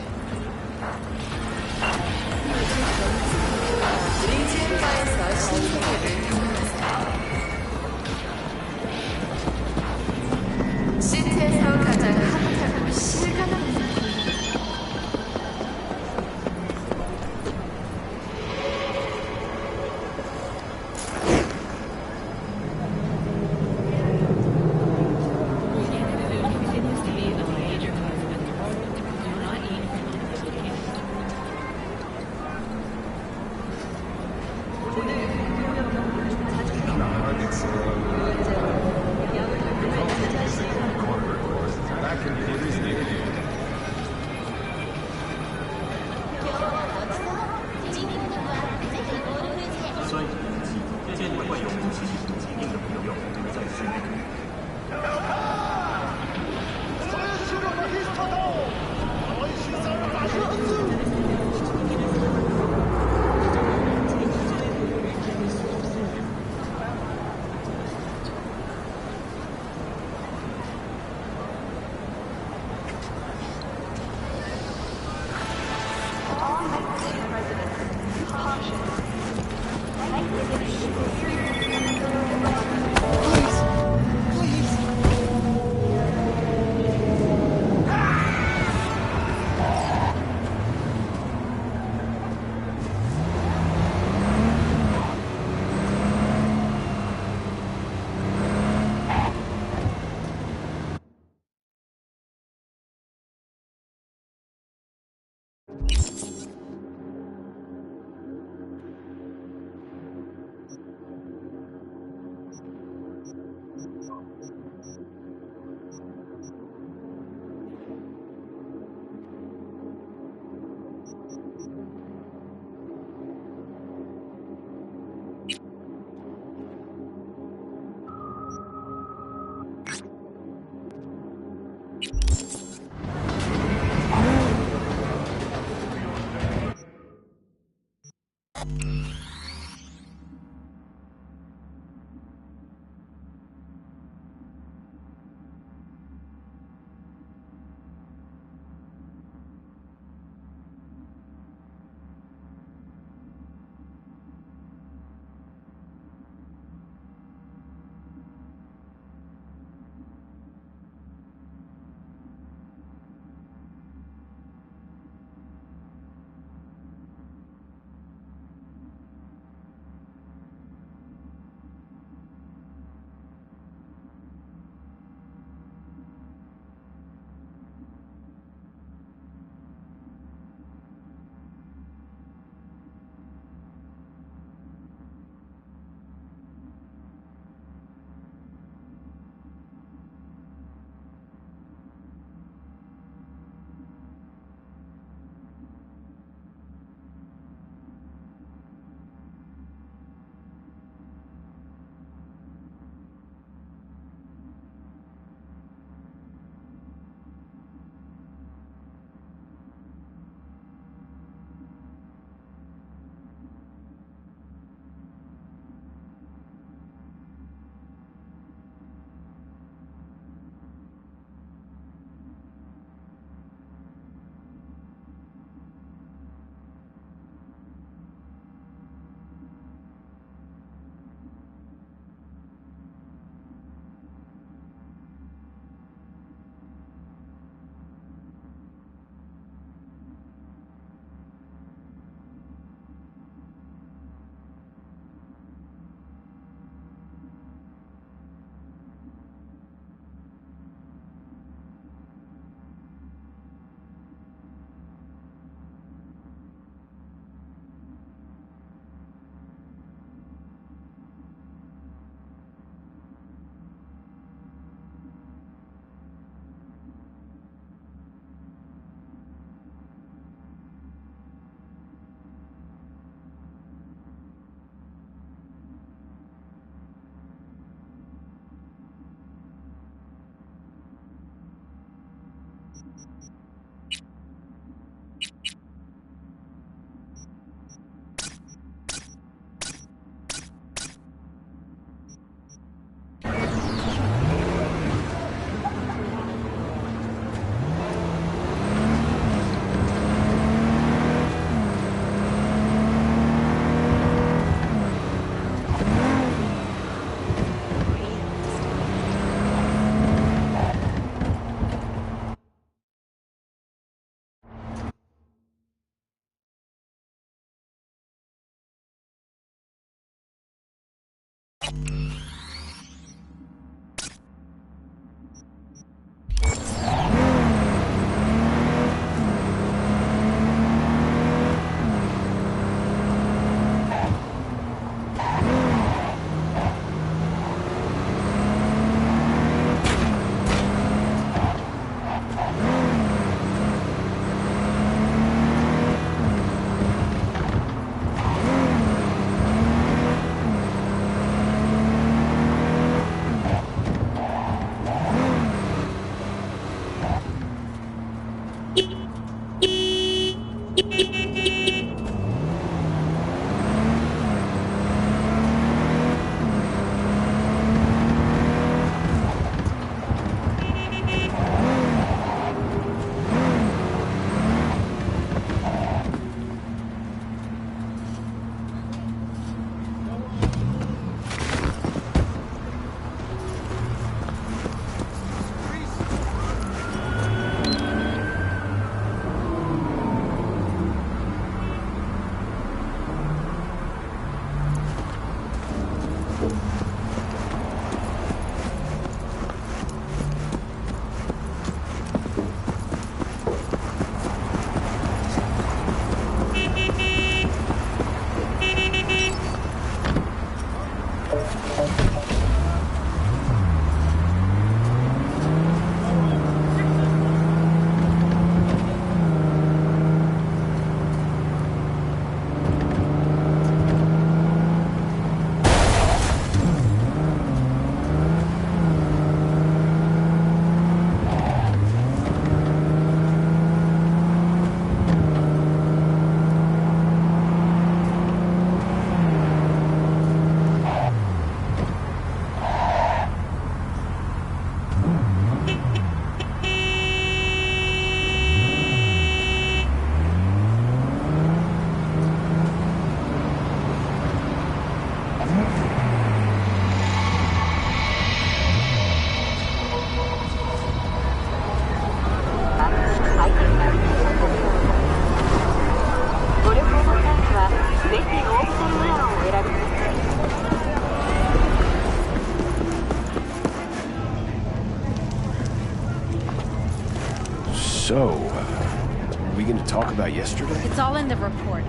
S19: So, are we gonna talk about yesterday?
S15: It's all in the report.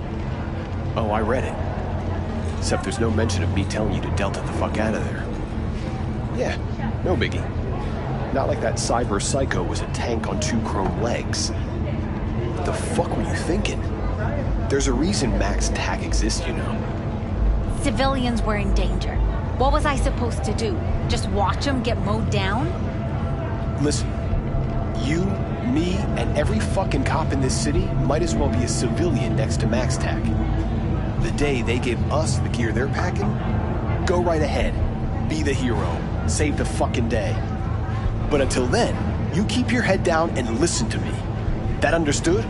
S19: Oh, I read it. Except there's no mention of me telling you to Delta the fuck out of there. Yeah, no biggie. Not like that cyber psycho was a tank on 2 chrome legs. What the fuck were you thinking? There's a reason Max TAC exists, you know.
S15: Civilians were in danger. What was I supposed to do? Just watch them get mowed down?
S19: Listen, you, me, and every fucking cop in this city might as well be a civilian next to Max TAC. The day they give us the gear they're packing, go right ahead. Be the hero. Save the fucking day. But until then, you keep your head down and listen to me. That understood?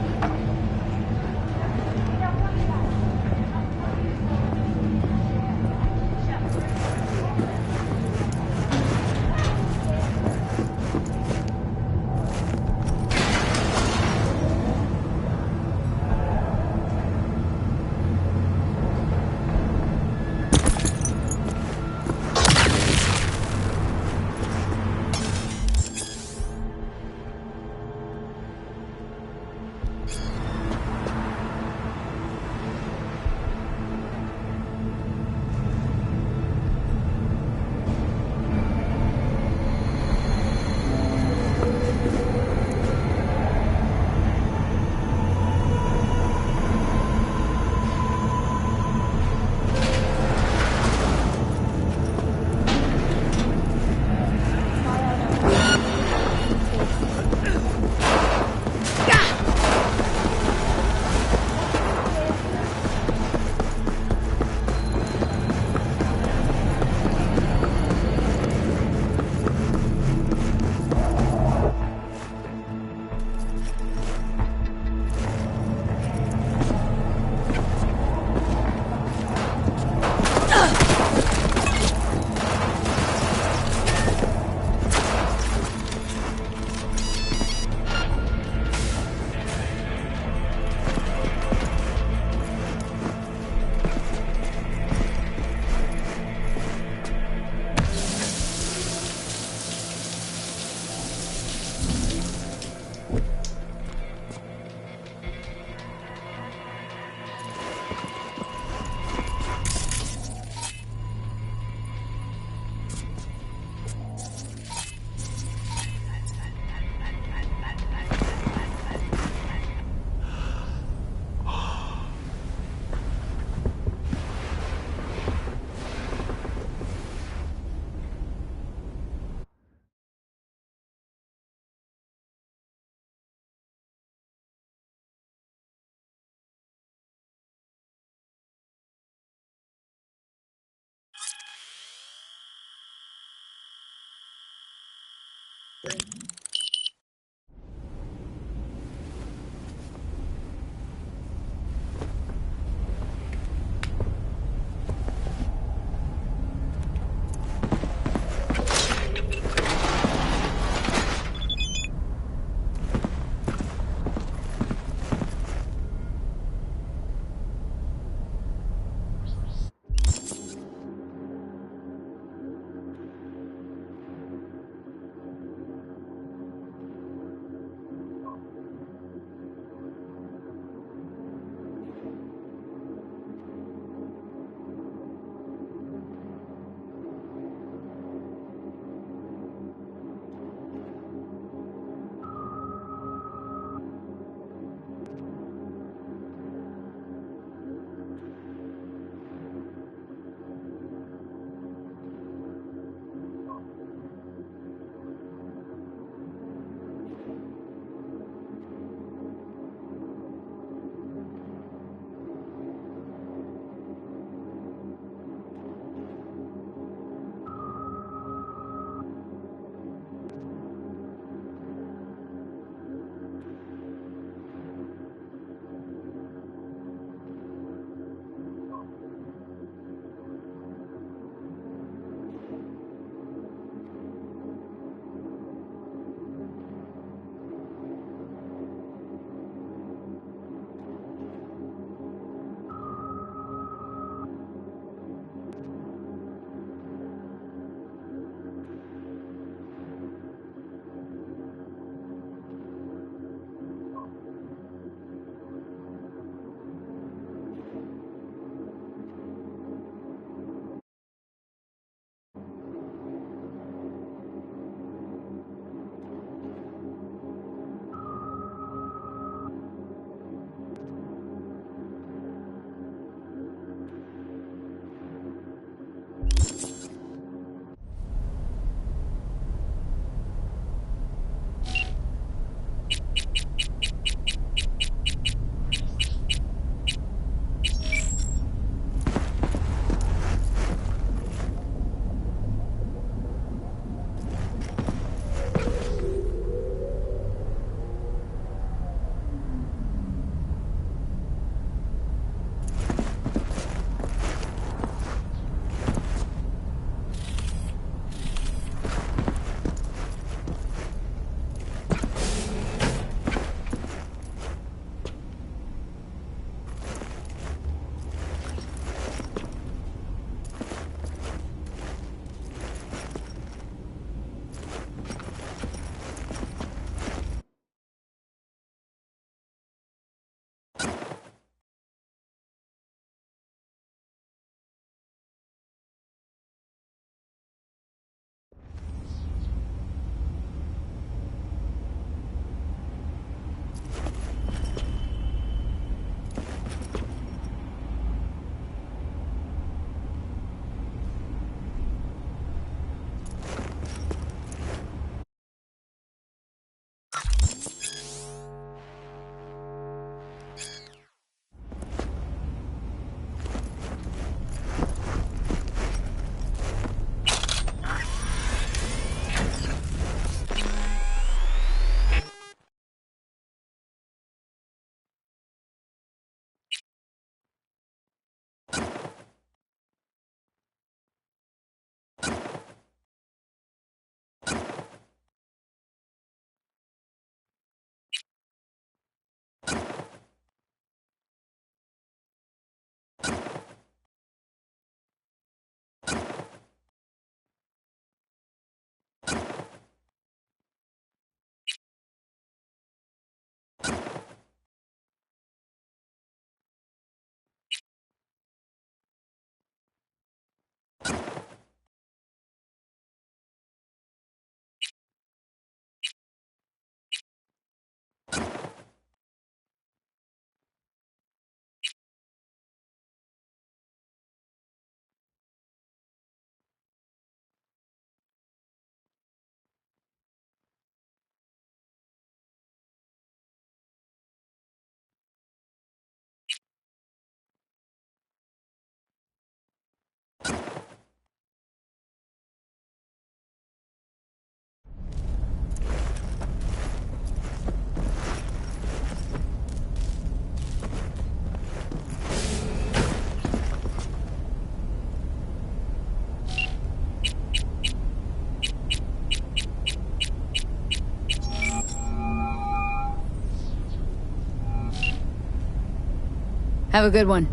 S4: Have a good one.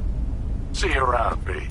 S17: See you around, V.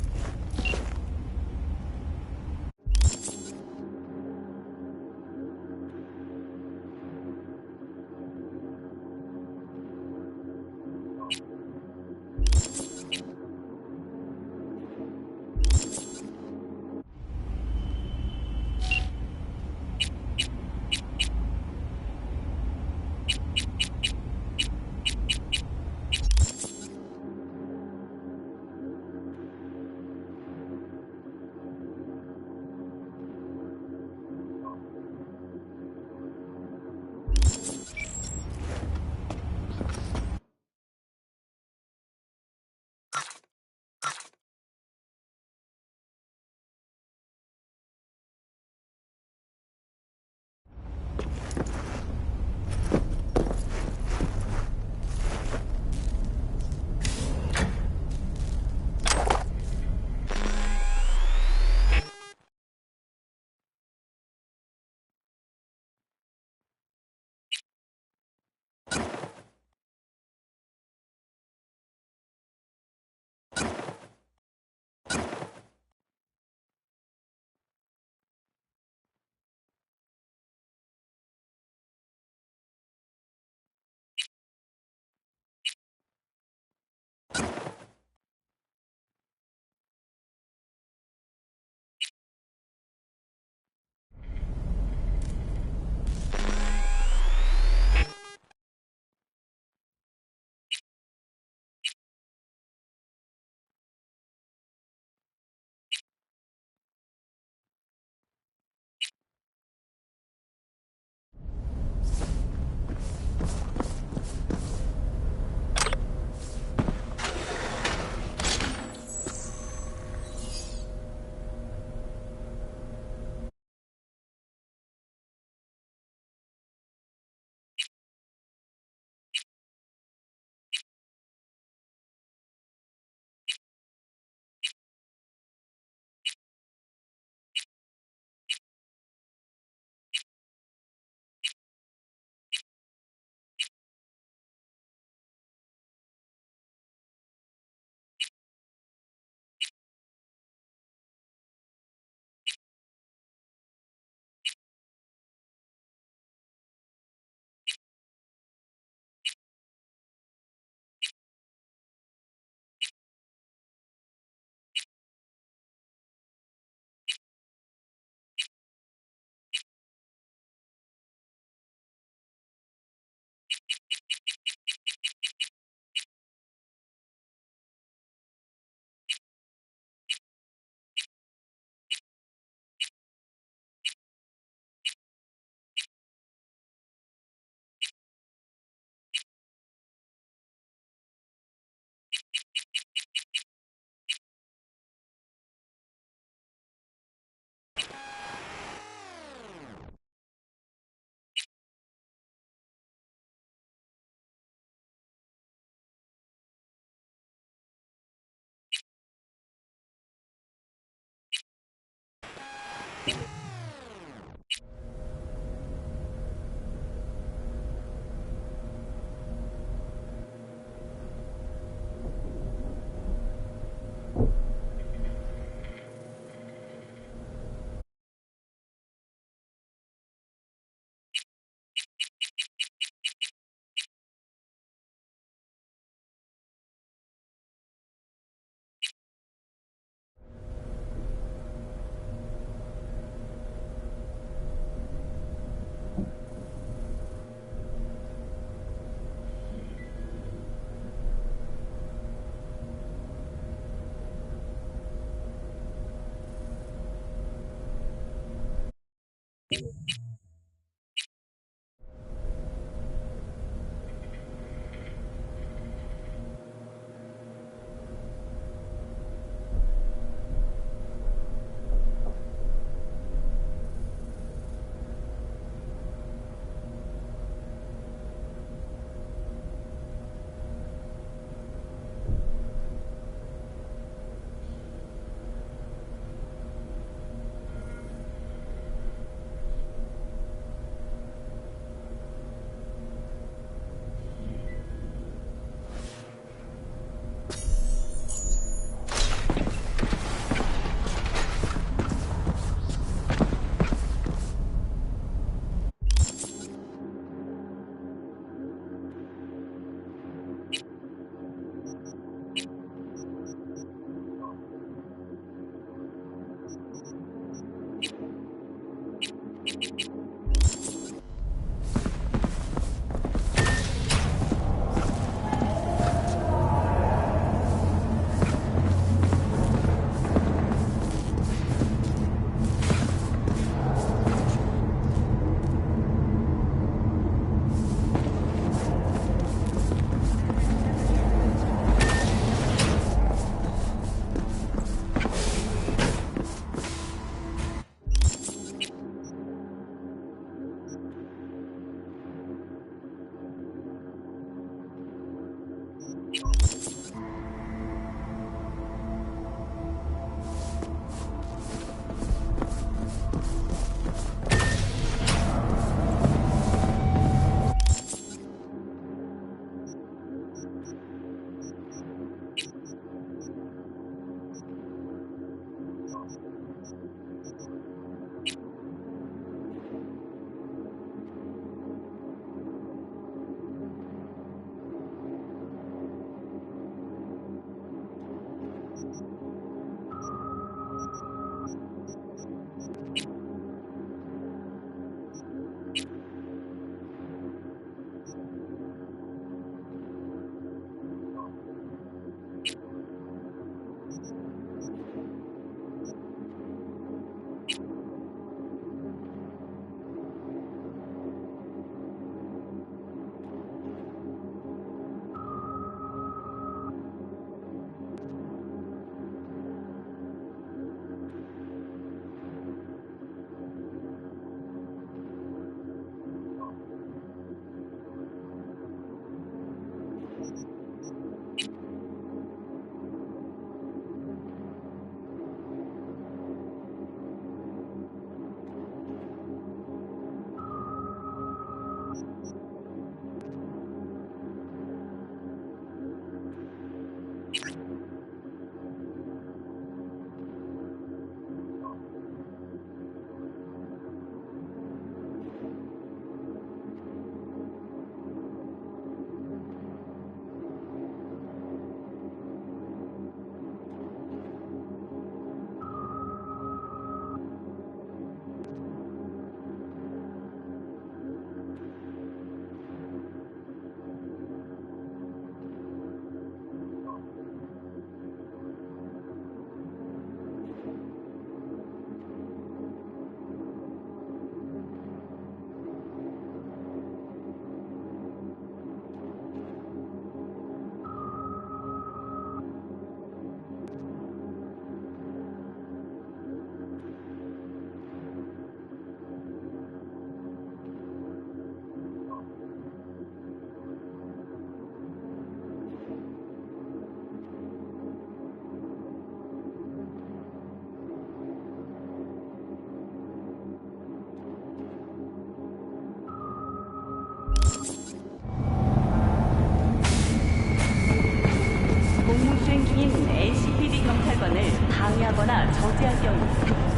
S10: 방해하거나 저지할 경우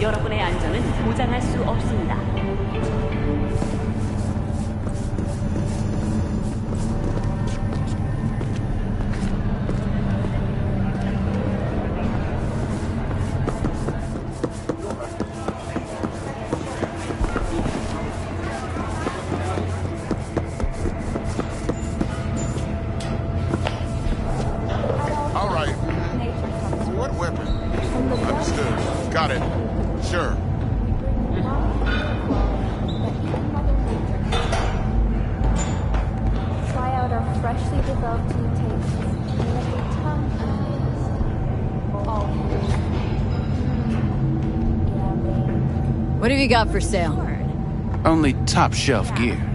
S10: 여러분의 안전은 보장할 수 없습니다.
S18: Got it. Sure.
S20: Try out our freshly developed new tastes and let your tongue
S4: What have you got for sale?
S11: Only top shelf gear.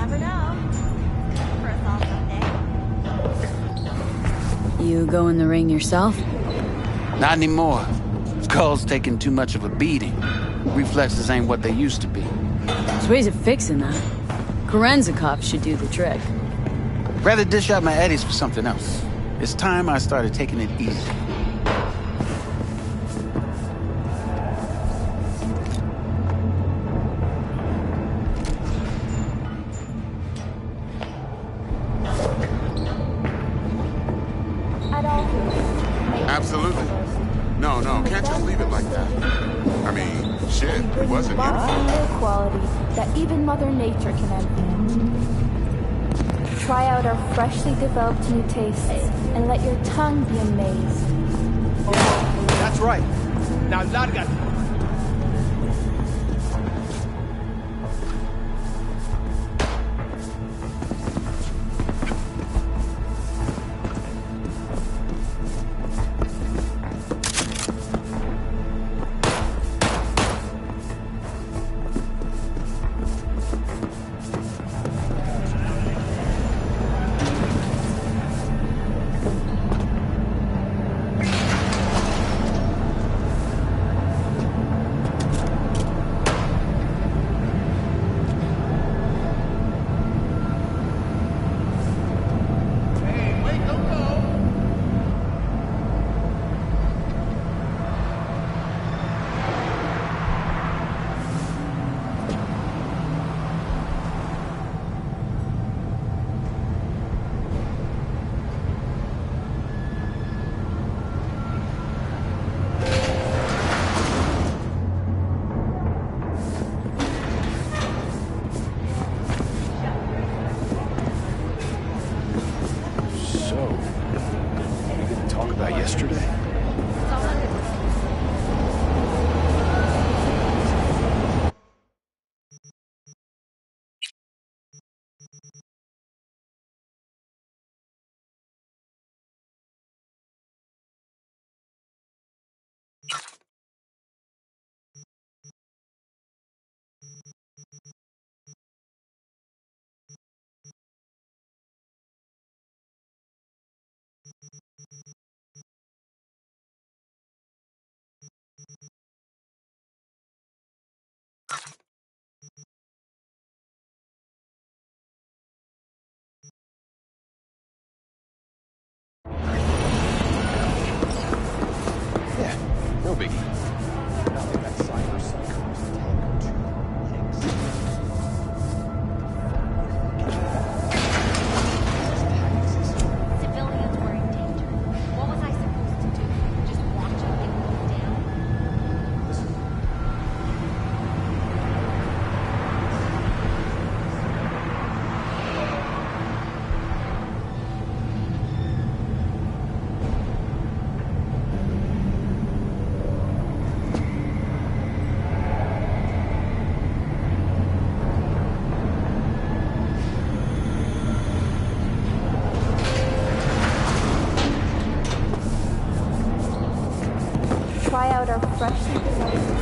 S20: never know. For us all someday.
S4: You go in the ring yourself?
S11: Not anymore. Skull's taking too much of a beating. Reflexes ain't what they used to be.
S4: There's ways of fixing that. Korenzikov should do the trick.
S11: Rather dish out my eddies for something else. It's time I started taking it easy.
S18: Absolutely. No, can't just leave it like that. I mean, shit, it wasn't
S20: Air quality that even Mother Nature can envy. Try out our freshly developed new tastes and let your tongue be amazed.
S7: That's right. Now larga.
S19: Yesterday? Yeah, no biggie. Now they got Cyberpunk.
S15: Civilians were in danger. What was I supposed to do? Just watch them get gunned down?
S20: Try out our freshly developed.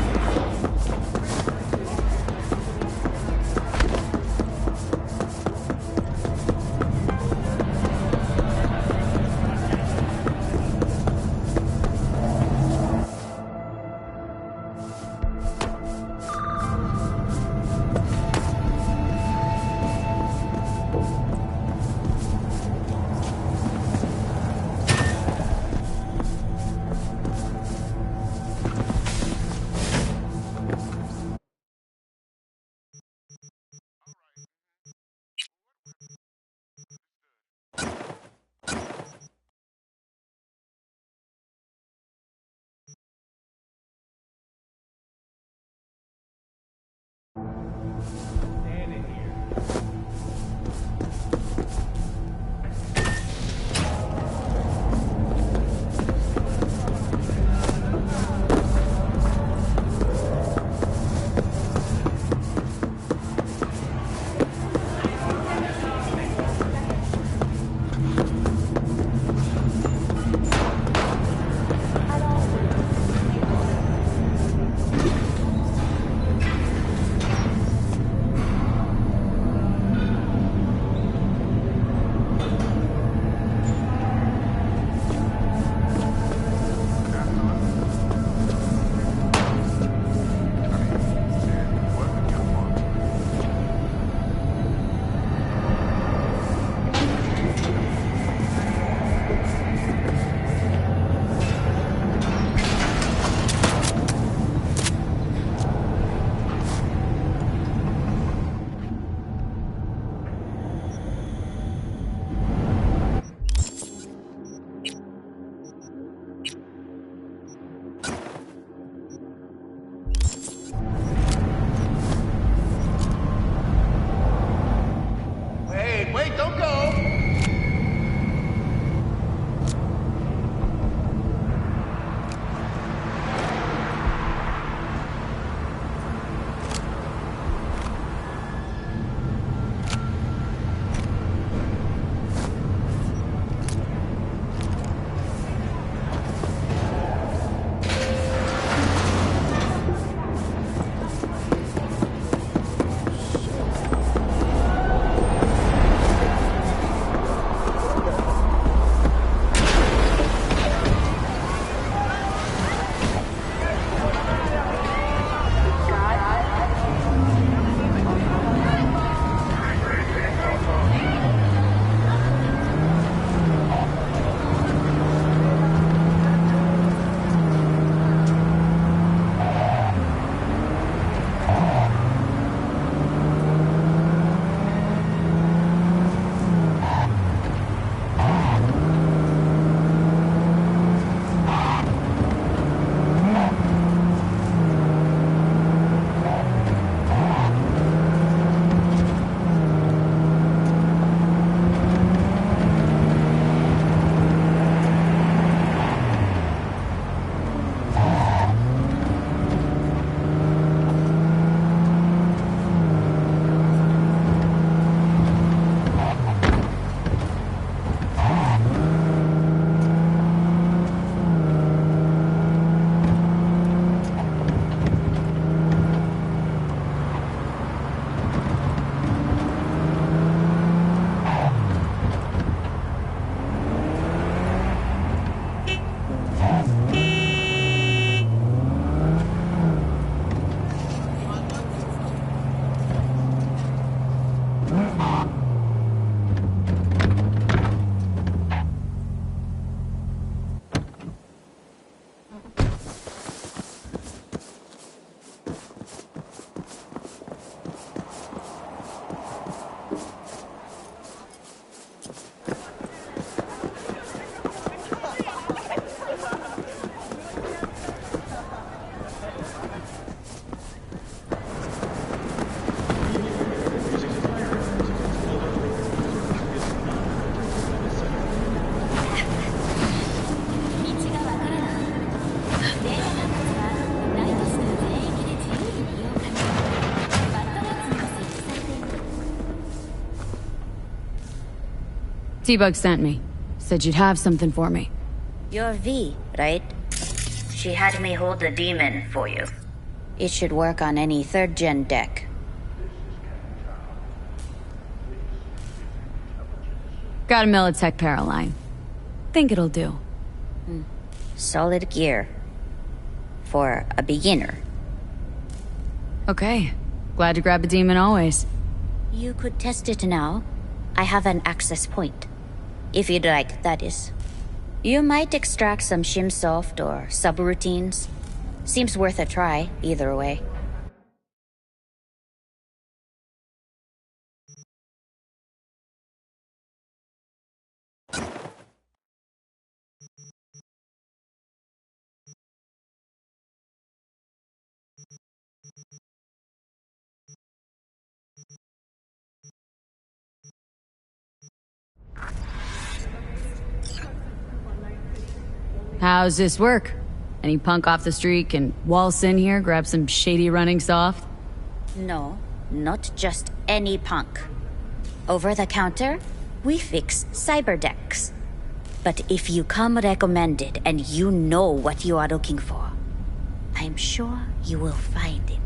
S13: Wait, don't go!
S4: T-Bug sent me. Said you'd have something for me.
S21: You're V, right? She had me hold the demon for you. It should work on any third-gen deck.
S4: Got a Militech Paraline. Think it'll do.
S21: Solid gear. For a beginner.
S4: Okay. Glad to grab a demon always.
S21: You could test it now. I have an access point. If you'd like, that is. You might extract some shimsoft or subroutines. Seems worth a try, either way.
S4: How's this work? Any punk off the street can waltz in here, grab some shady running soft?
S21: No, not just any punk. Over the counter, we fix cyberdecks. But if you come recommended and you know what you are looking for, I'm sure you will find it.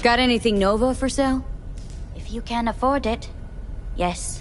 S4: Got anything Nova for sale?
S21: If you can afford it, yes.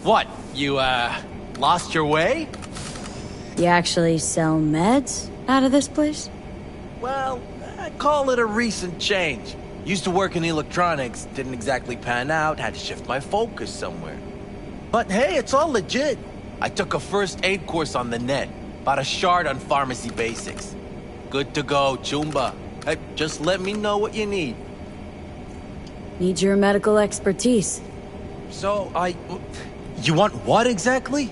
S8: What? You, lost your way?
S4: You actually sell meds out of this place?
S8: Well, I call it a recent change. Used to work in electronics, didn't exactly pan out, had to shift my focus somewhere. But hey, it's all legit. I took a first aid course on the net, bought a shard on pharmacy basics. Good to go, Chumba. Hey, just let me know what you need.
S4: Need your medical expertise.
S8: So, You want what exactly?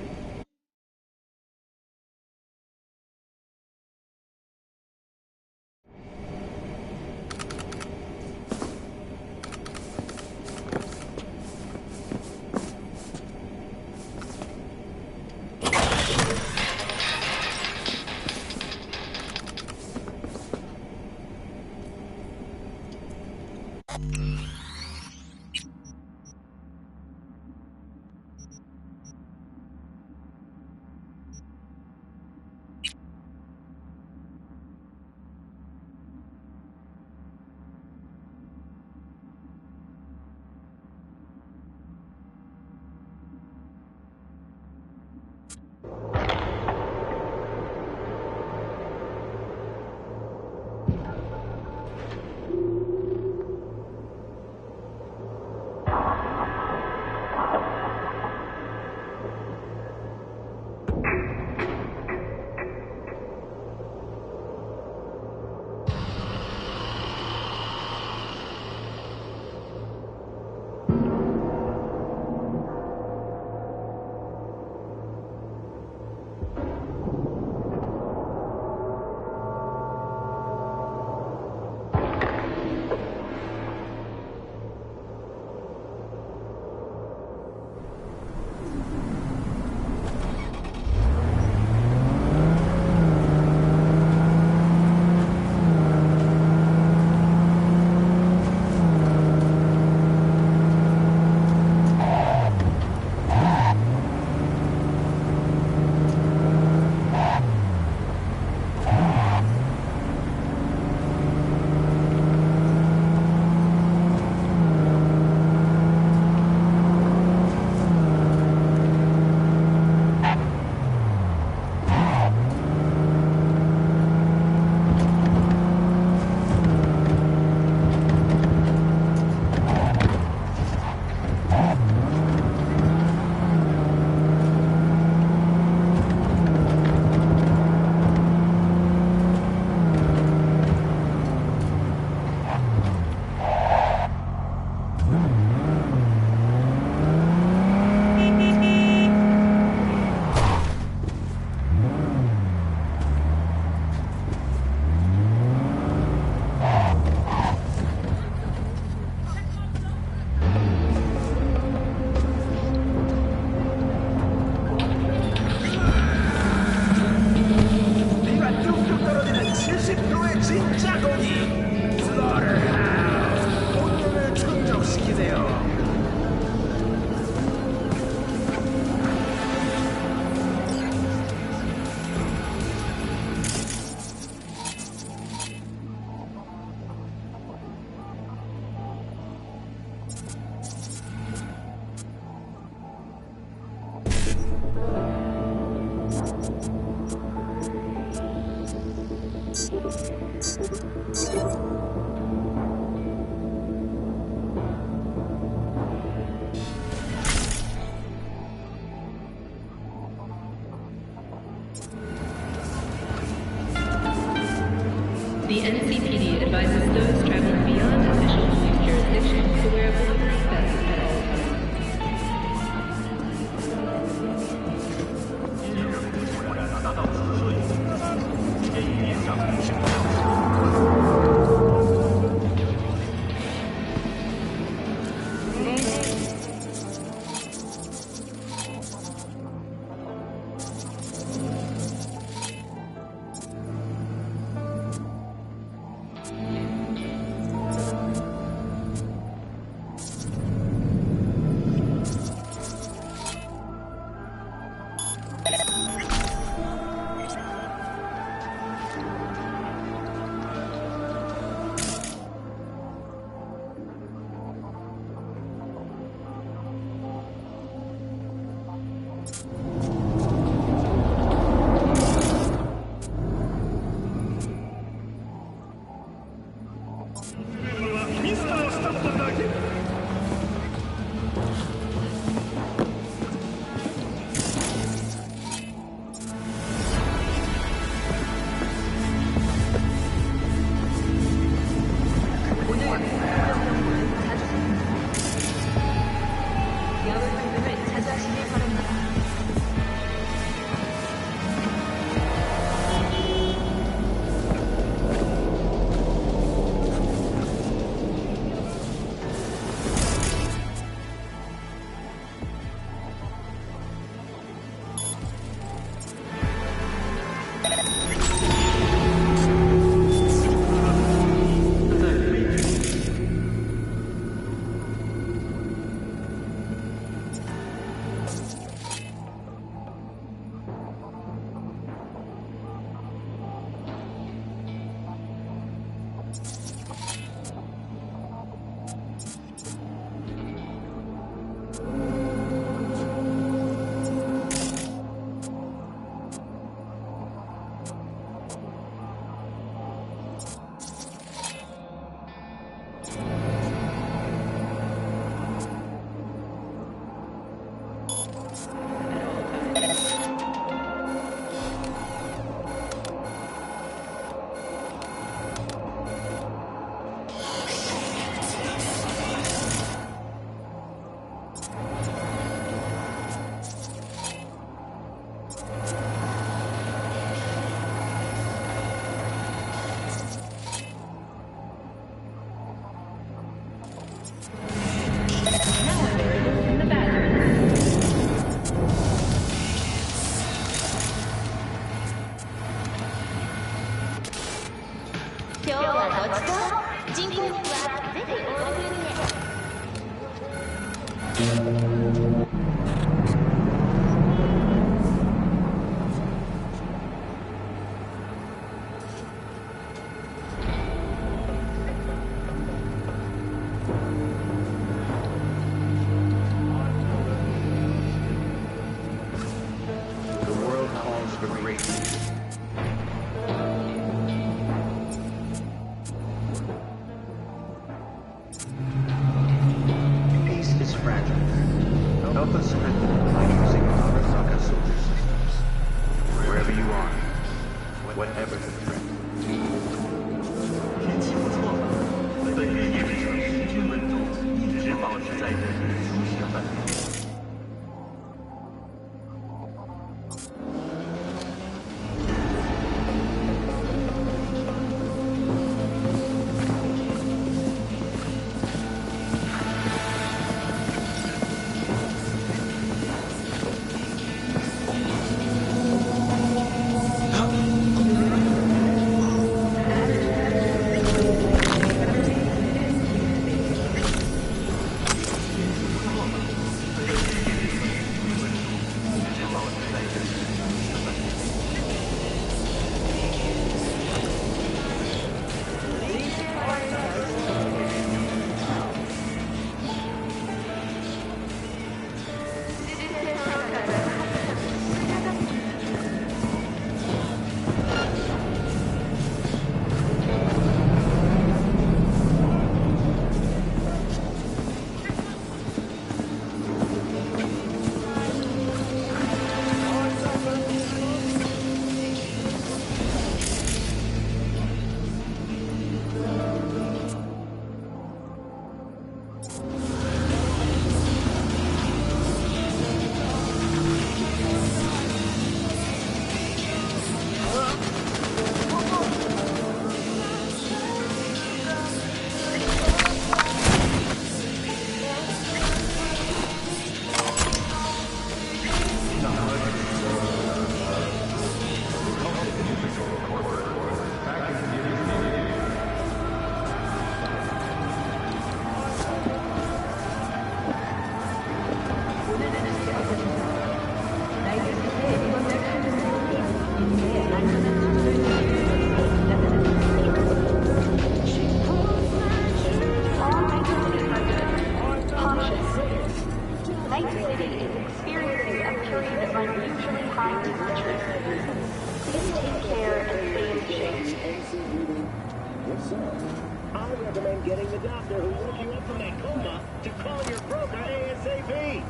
S6: doctor who woke you up from that coma to call your broker ASAP.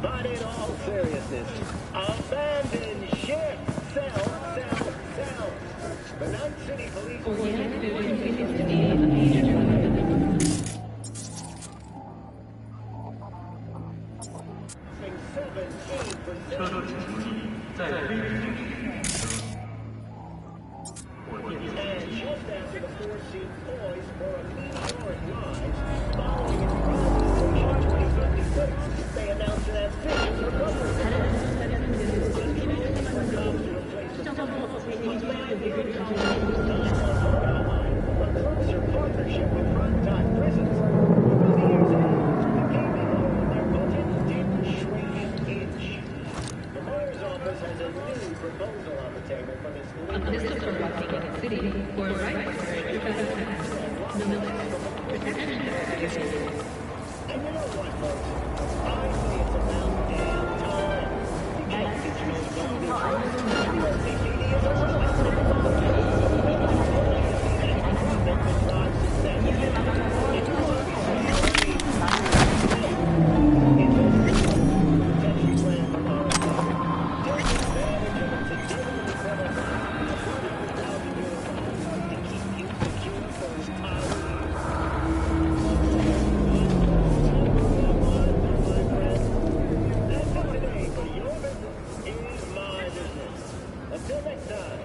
S6: But in all seriousness, abandon ship. Sell. The Night City Police... And just after the four seat poised for a meteoric rise, following its privatization in 2056, they announced an ambitious recovery. A closer partnership with Frontier Prisons. By the year's end, the gaming hole in their budget didn't shrink an inch. The mayor's office has a new proposal on the table for this city for right. And you know what, folks? I say it's about damn time. Because it's no longer OCPD is a Until next time.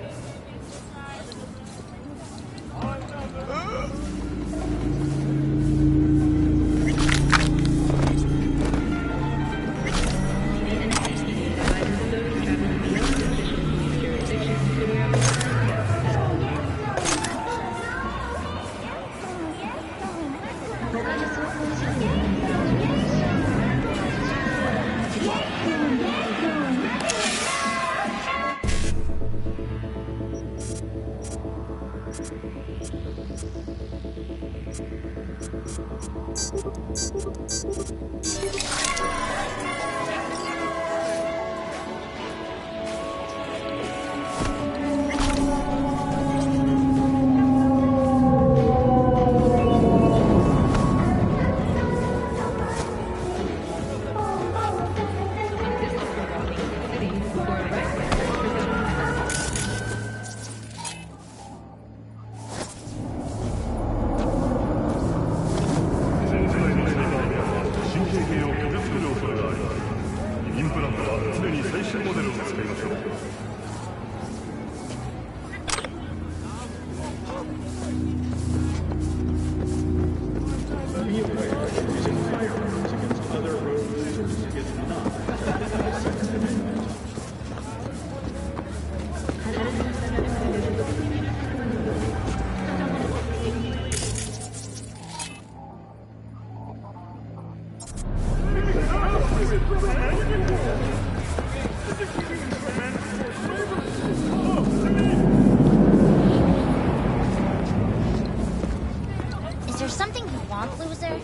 S21: Is there something you want, loser?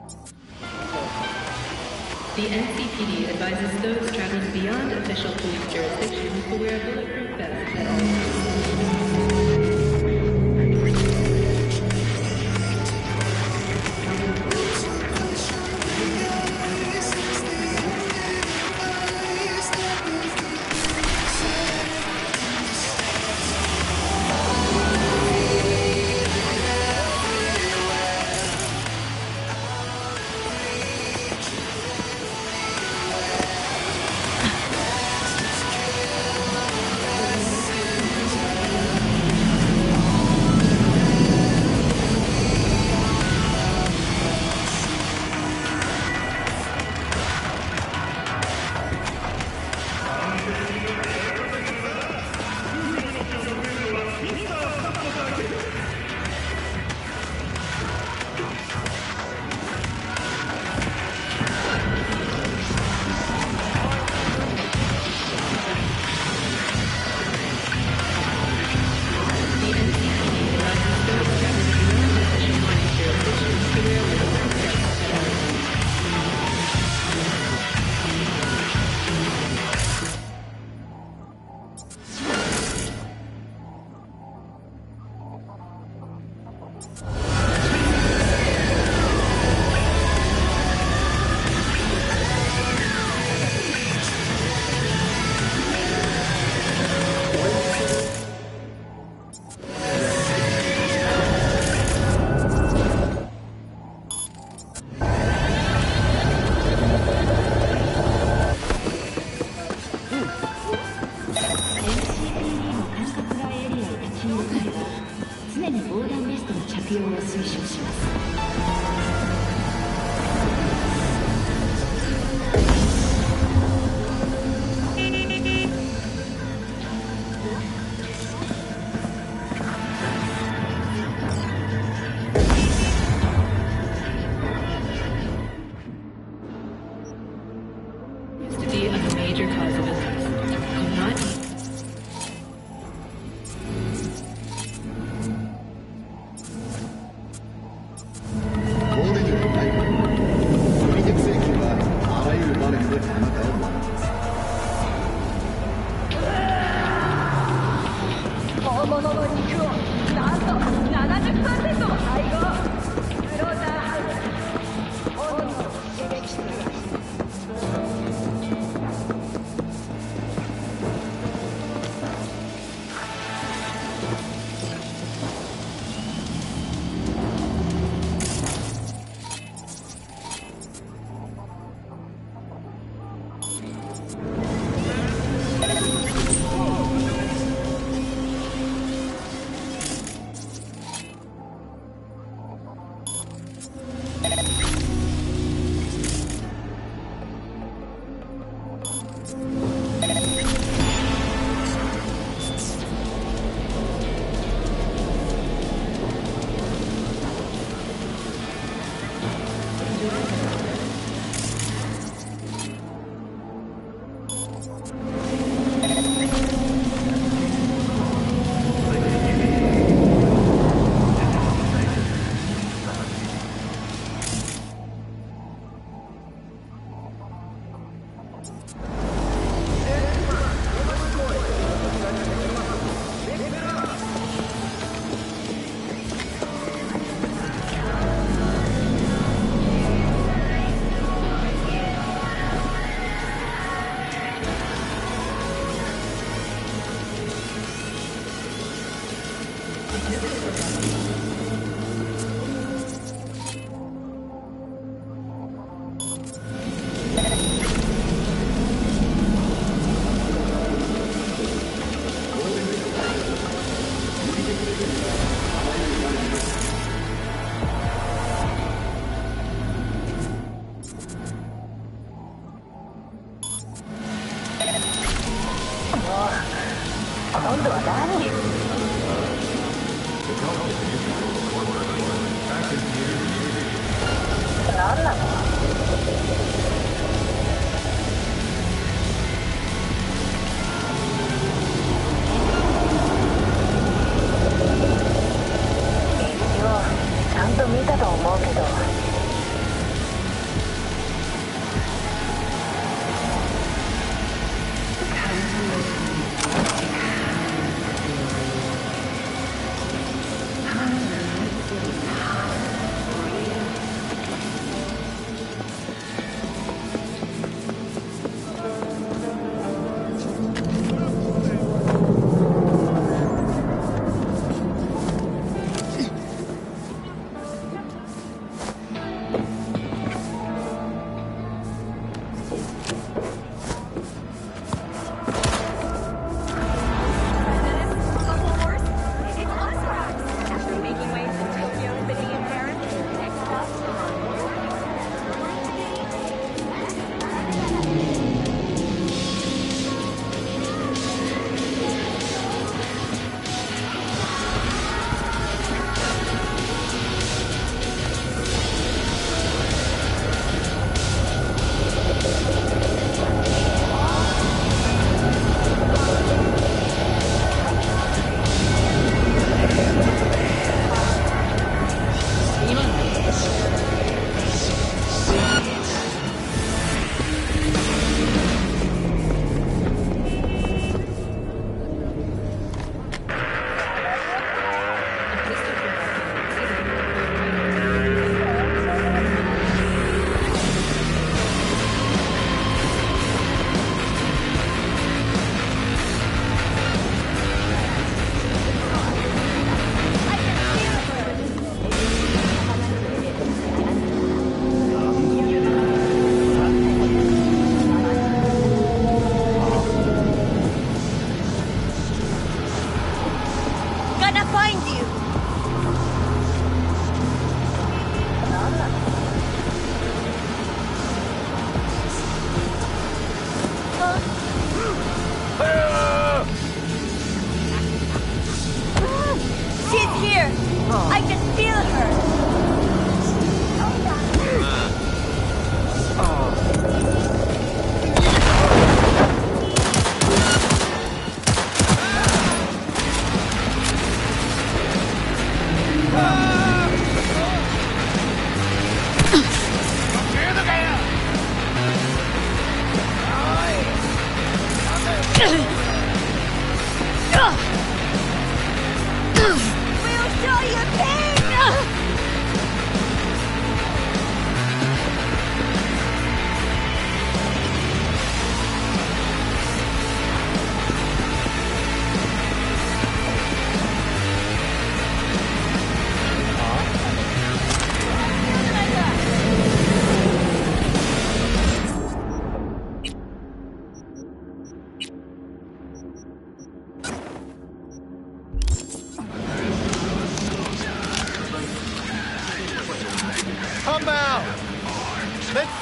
S10: The NCPD advises those traveling beyond official police jurisdictions to wear bulletproof vests at all times.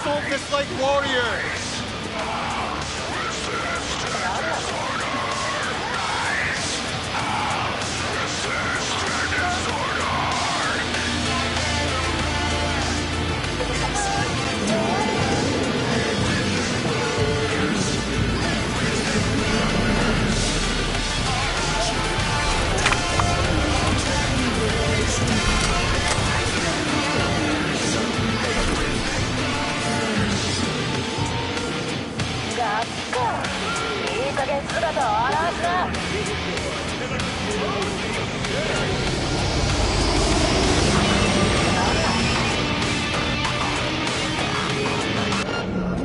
S11: focus like warriors!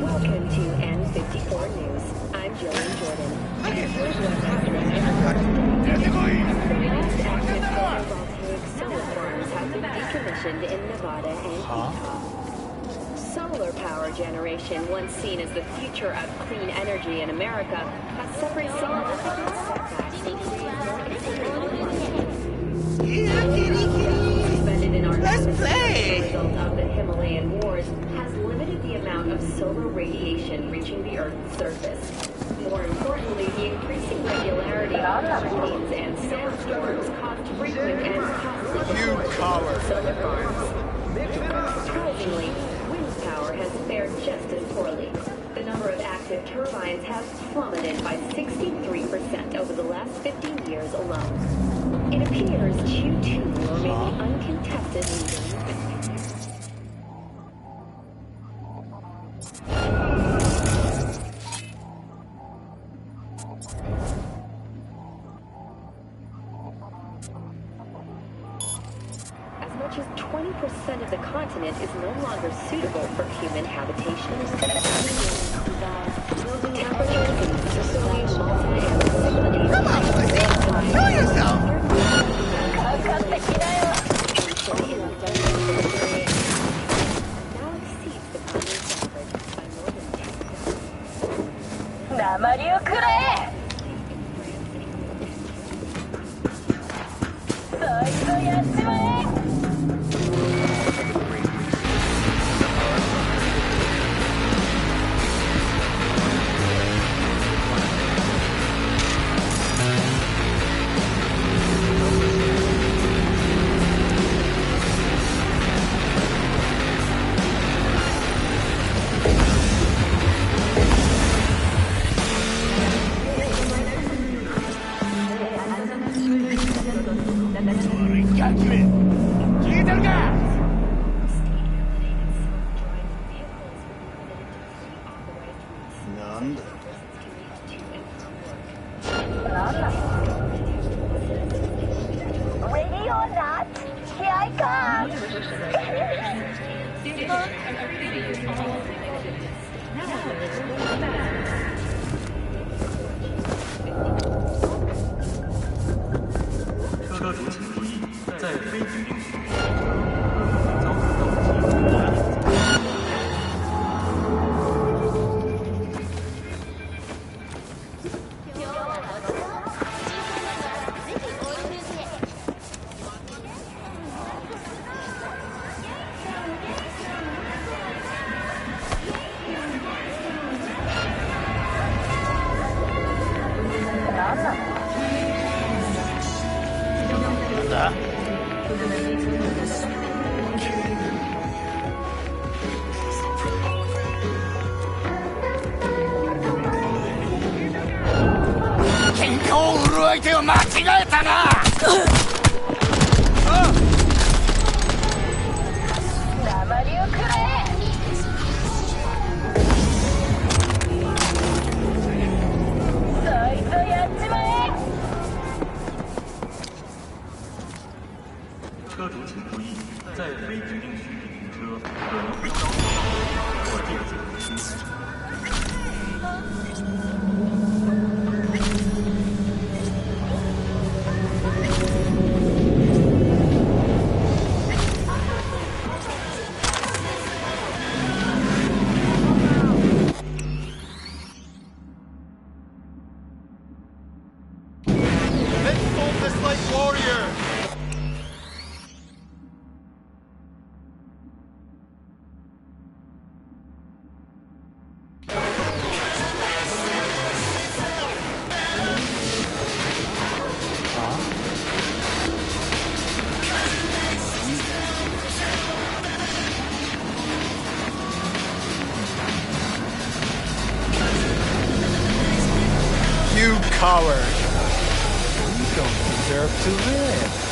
S2: Welcome to N54 News. I'm Jillian Jordan. And here's what's happening in the world. The last active photovoltaic solar farms have been decommissioned in Nevada and Utah. Solar power generation, once seen as the future of clean energy in America, has suffered significant setbacks in suspended in our atmosphere as a result of the Himalayan wars has limited the amount of solar radiation reaching the Earth's surface. More importantly, the increasing regularity of hurricanes and sandstorms caused frequent and costly solar farms. Surprisingly, wind power has fared just as poorly. The number of active turbines has plummeted by 63% over the last 15 years alone. It appears you two remain the uncontested leader. As much as 20% of the continent is no longer suitable for human habitation. Temperatures in Sicily, Malta, and Sicily. Come on, pussy! Show yourself!
S9: Ready or not, here I come!
S11: coward. You don't deserve to live.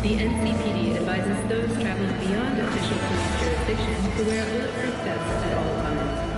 S10: The NCPD advises those traveling beyond official police jurisdiction to wear bulletproof vests at all times.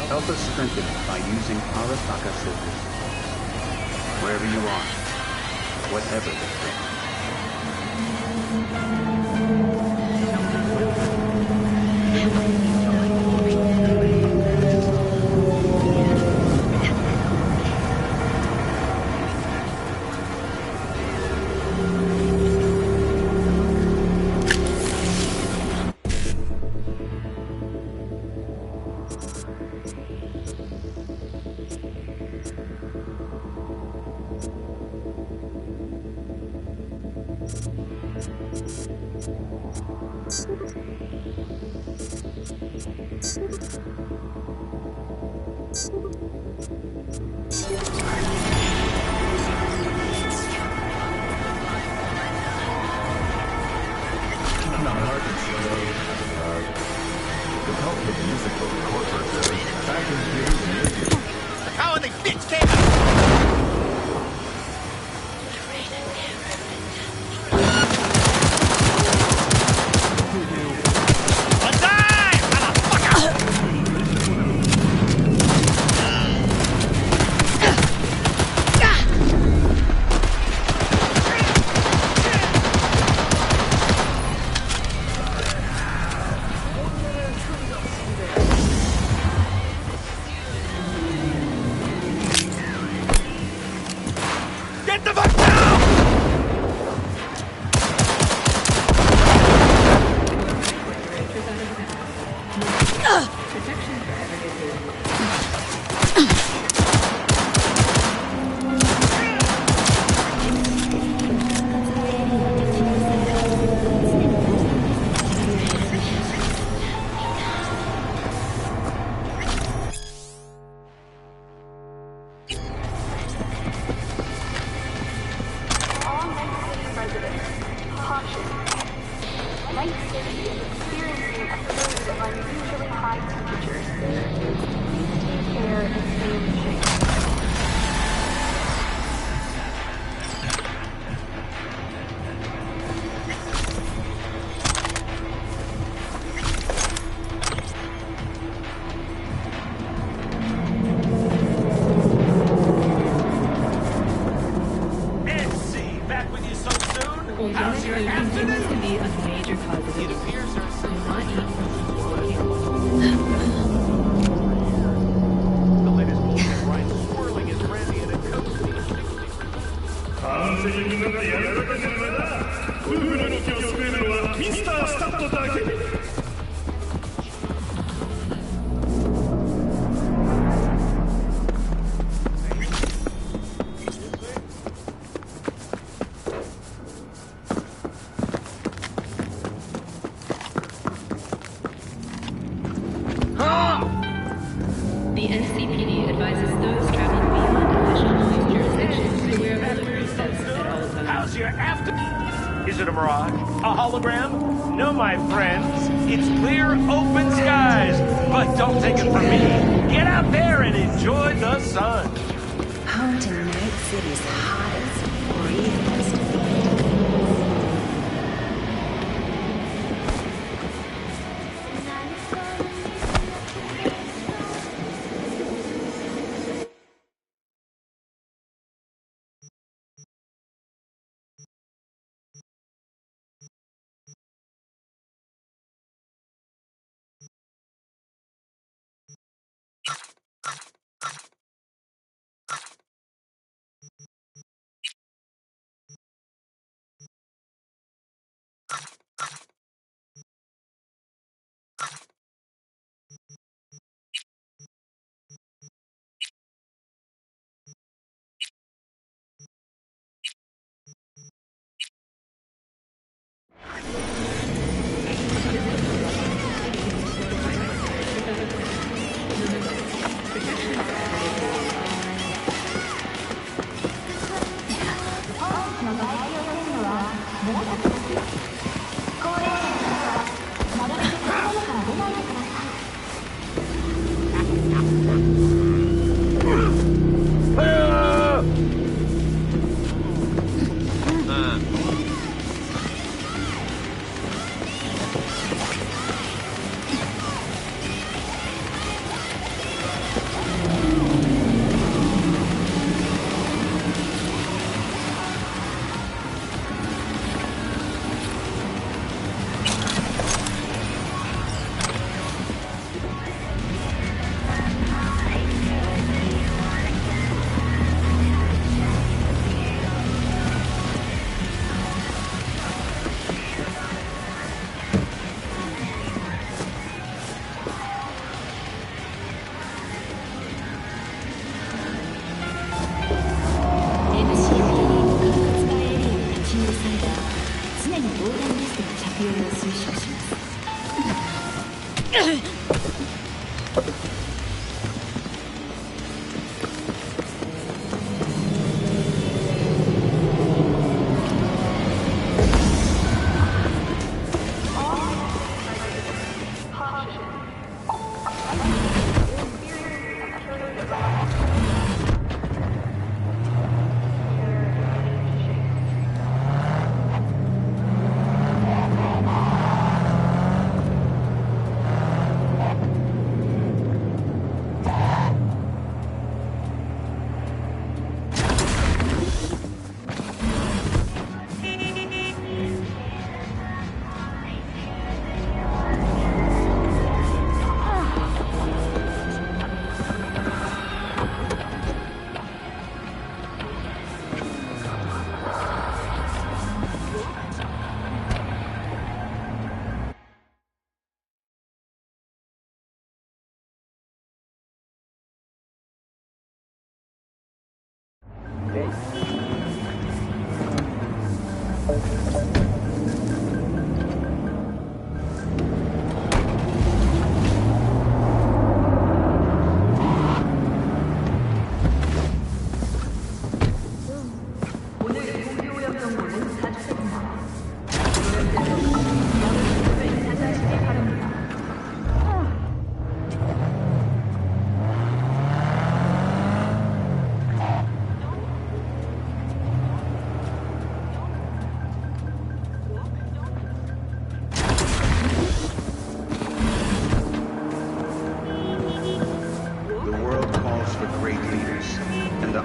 S5: Help us strengthen it by using Arasaka scissors. Wherever you are, whatever the threat.
S13: How are they bitch came out? Get the fuck down!
S20: All Night City residents, caution. Night City is experiencing a period of unusually high temperatures. Please take care and stay in the shade.
S13: NC, back with you so soon?
S10: Organic
S13: How's your
S10: food continues
S13: afternoon?
S10: to be a major positive.
S13: It appears there's
S10: Do not eat.
S13: the latest bullshit right swirling is brandy and a cozy.
S1: 完成に向かってやるだけすればな。夫婦の気を救えるのはミスタースタッドだけ。
S10: The NCPD advises those traveling beyond official police jurisdictions to wear bulletproof vests at all times.
S1: How's your after? Is it a mirage? A hologram? No, my friends. It's clear, open skies. But don't take it from me. Get out there and enjoy the sun.
S12: Home to Night City's hottest, breathiest fiend.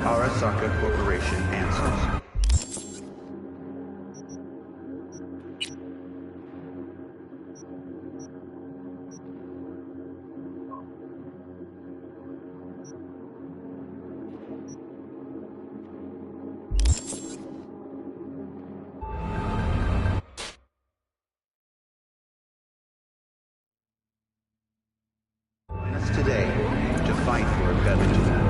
S5: Arasaka Corporation answers. Join us today to fight for a better tomorrow.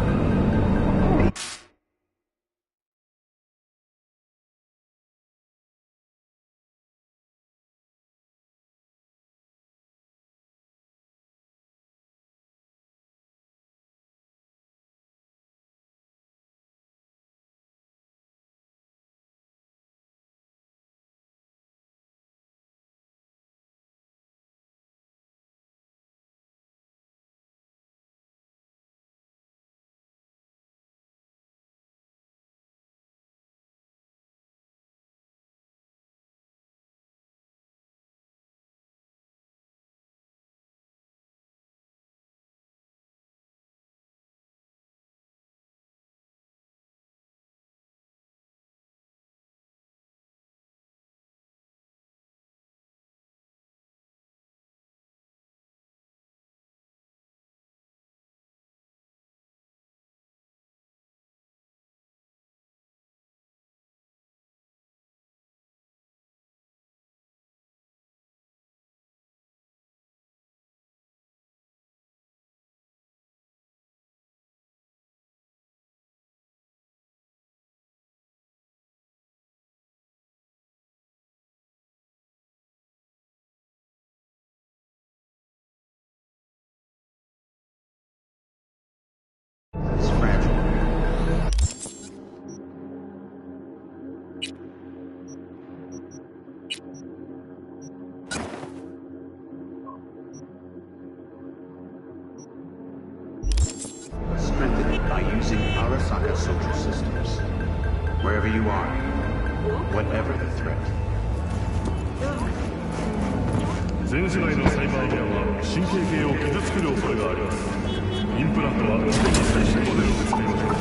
S5: Is fragile. Strengthen it by using Arasaka social systems. Wherever you are, whatever the threat.
S16: 全世界のサイバーウェアは神経系を傷つける恐れがあります。インプラントは常に最新モデルを使いましょう。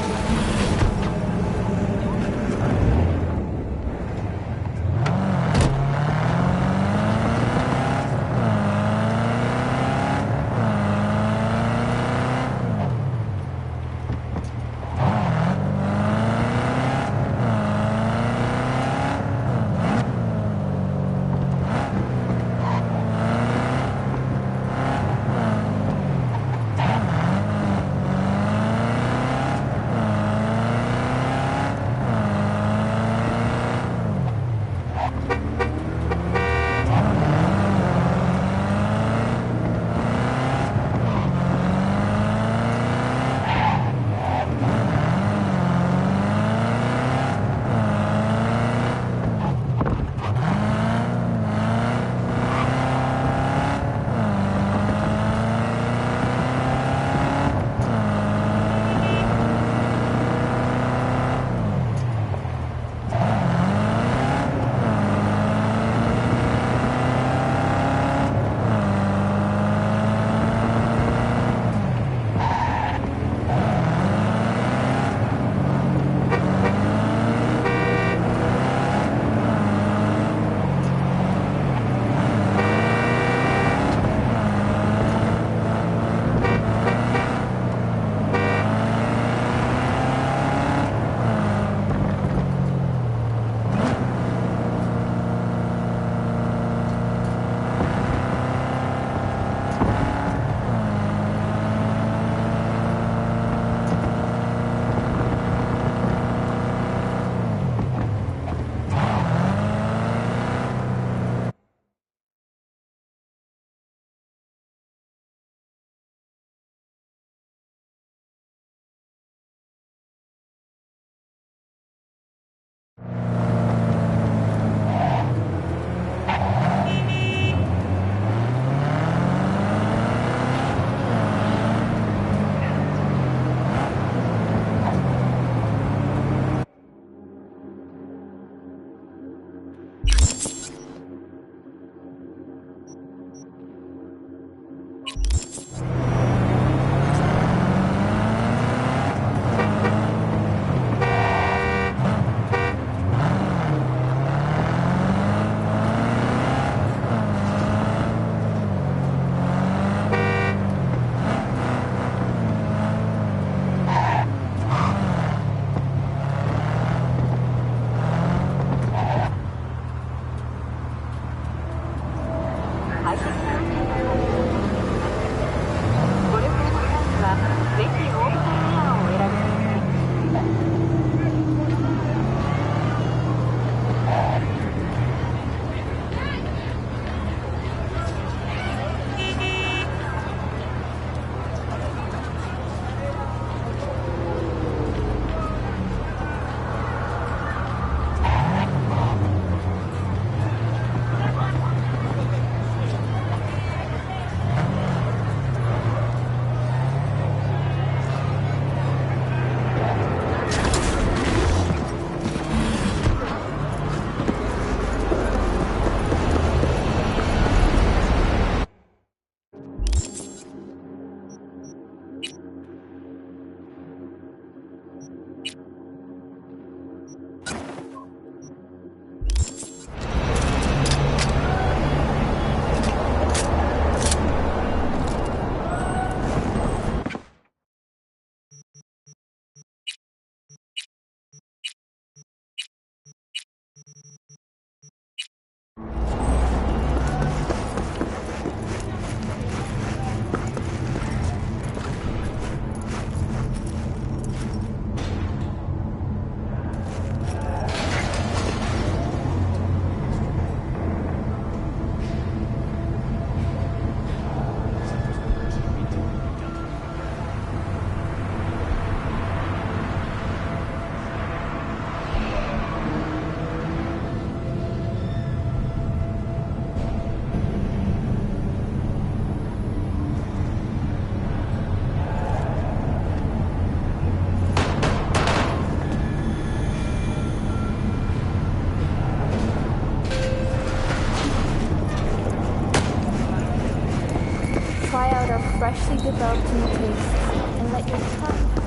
S20: Try out our freshly developed new tastes and let your tongue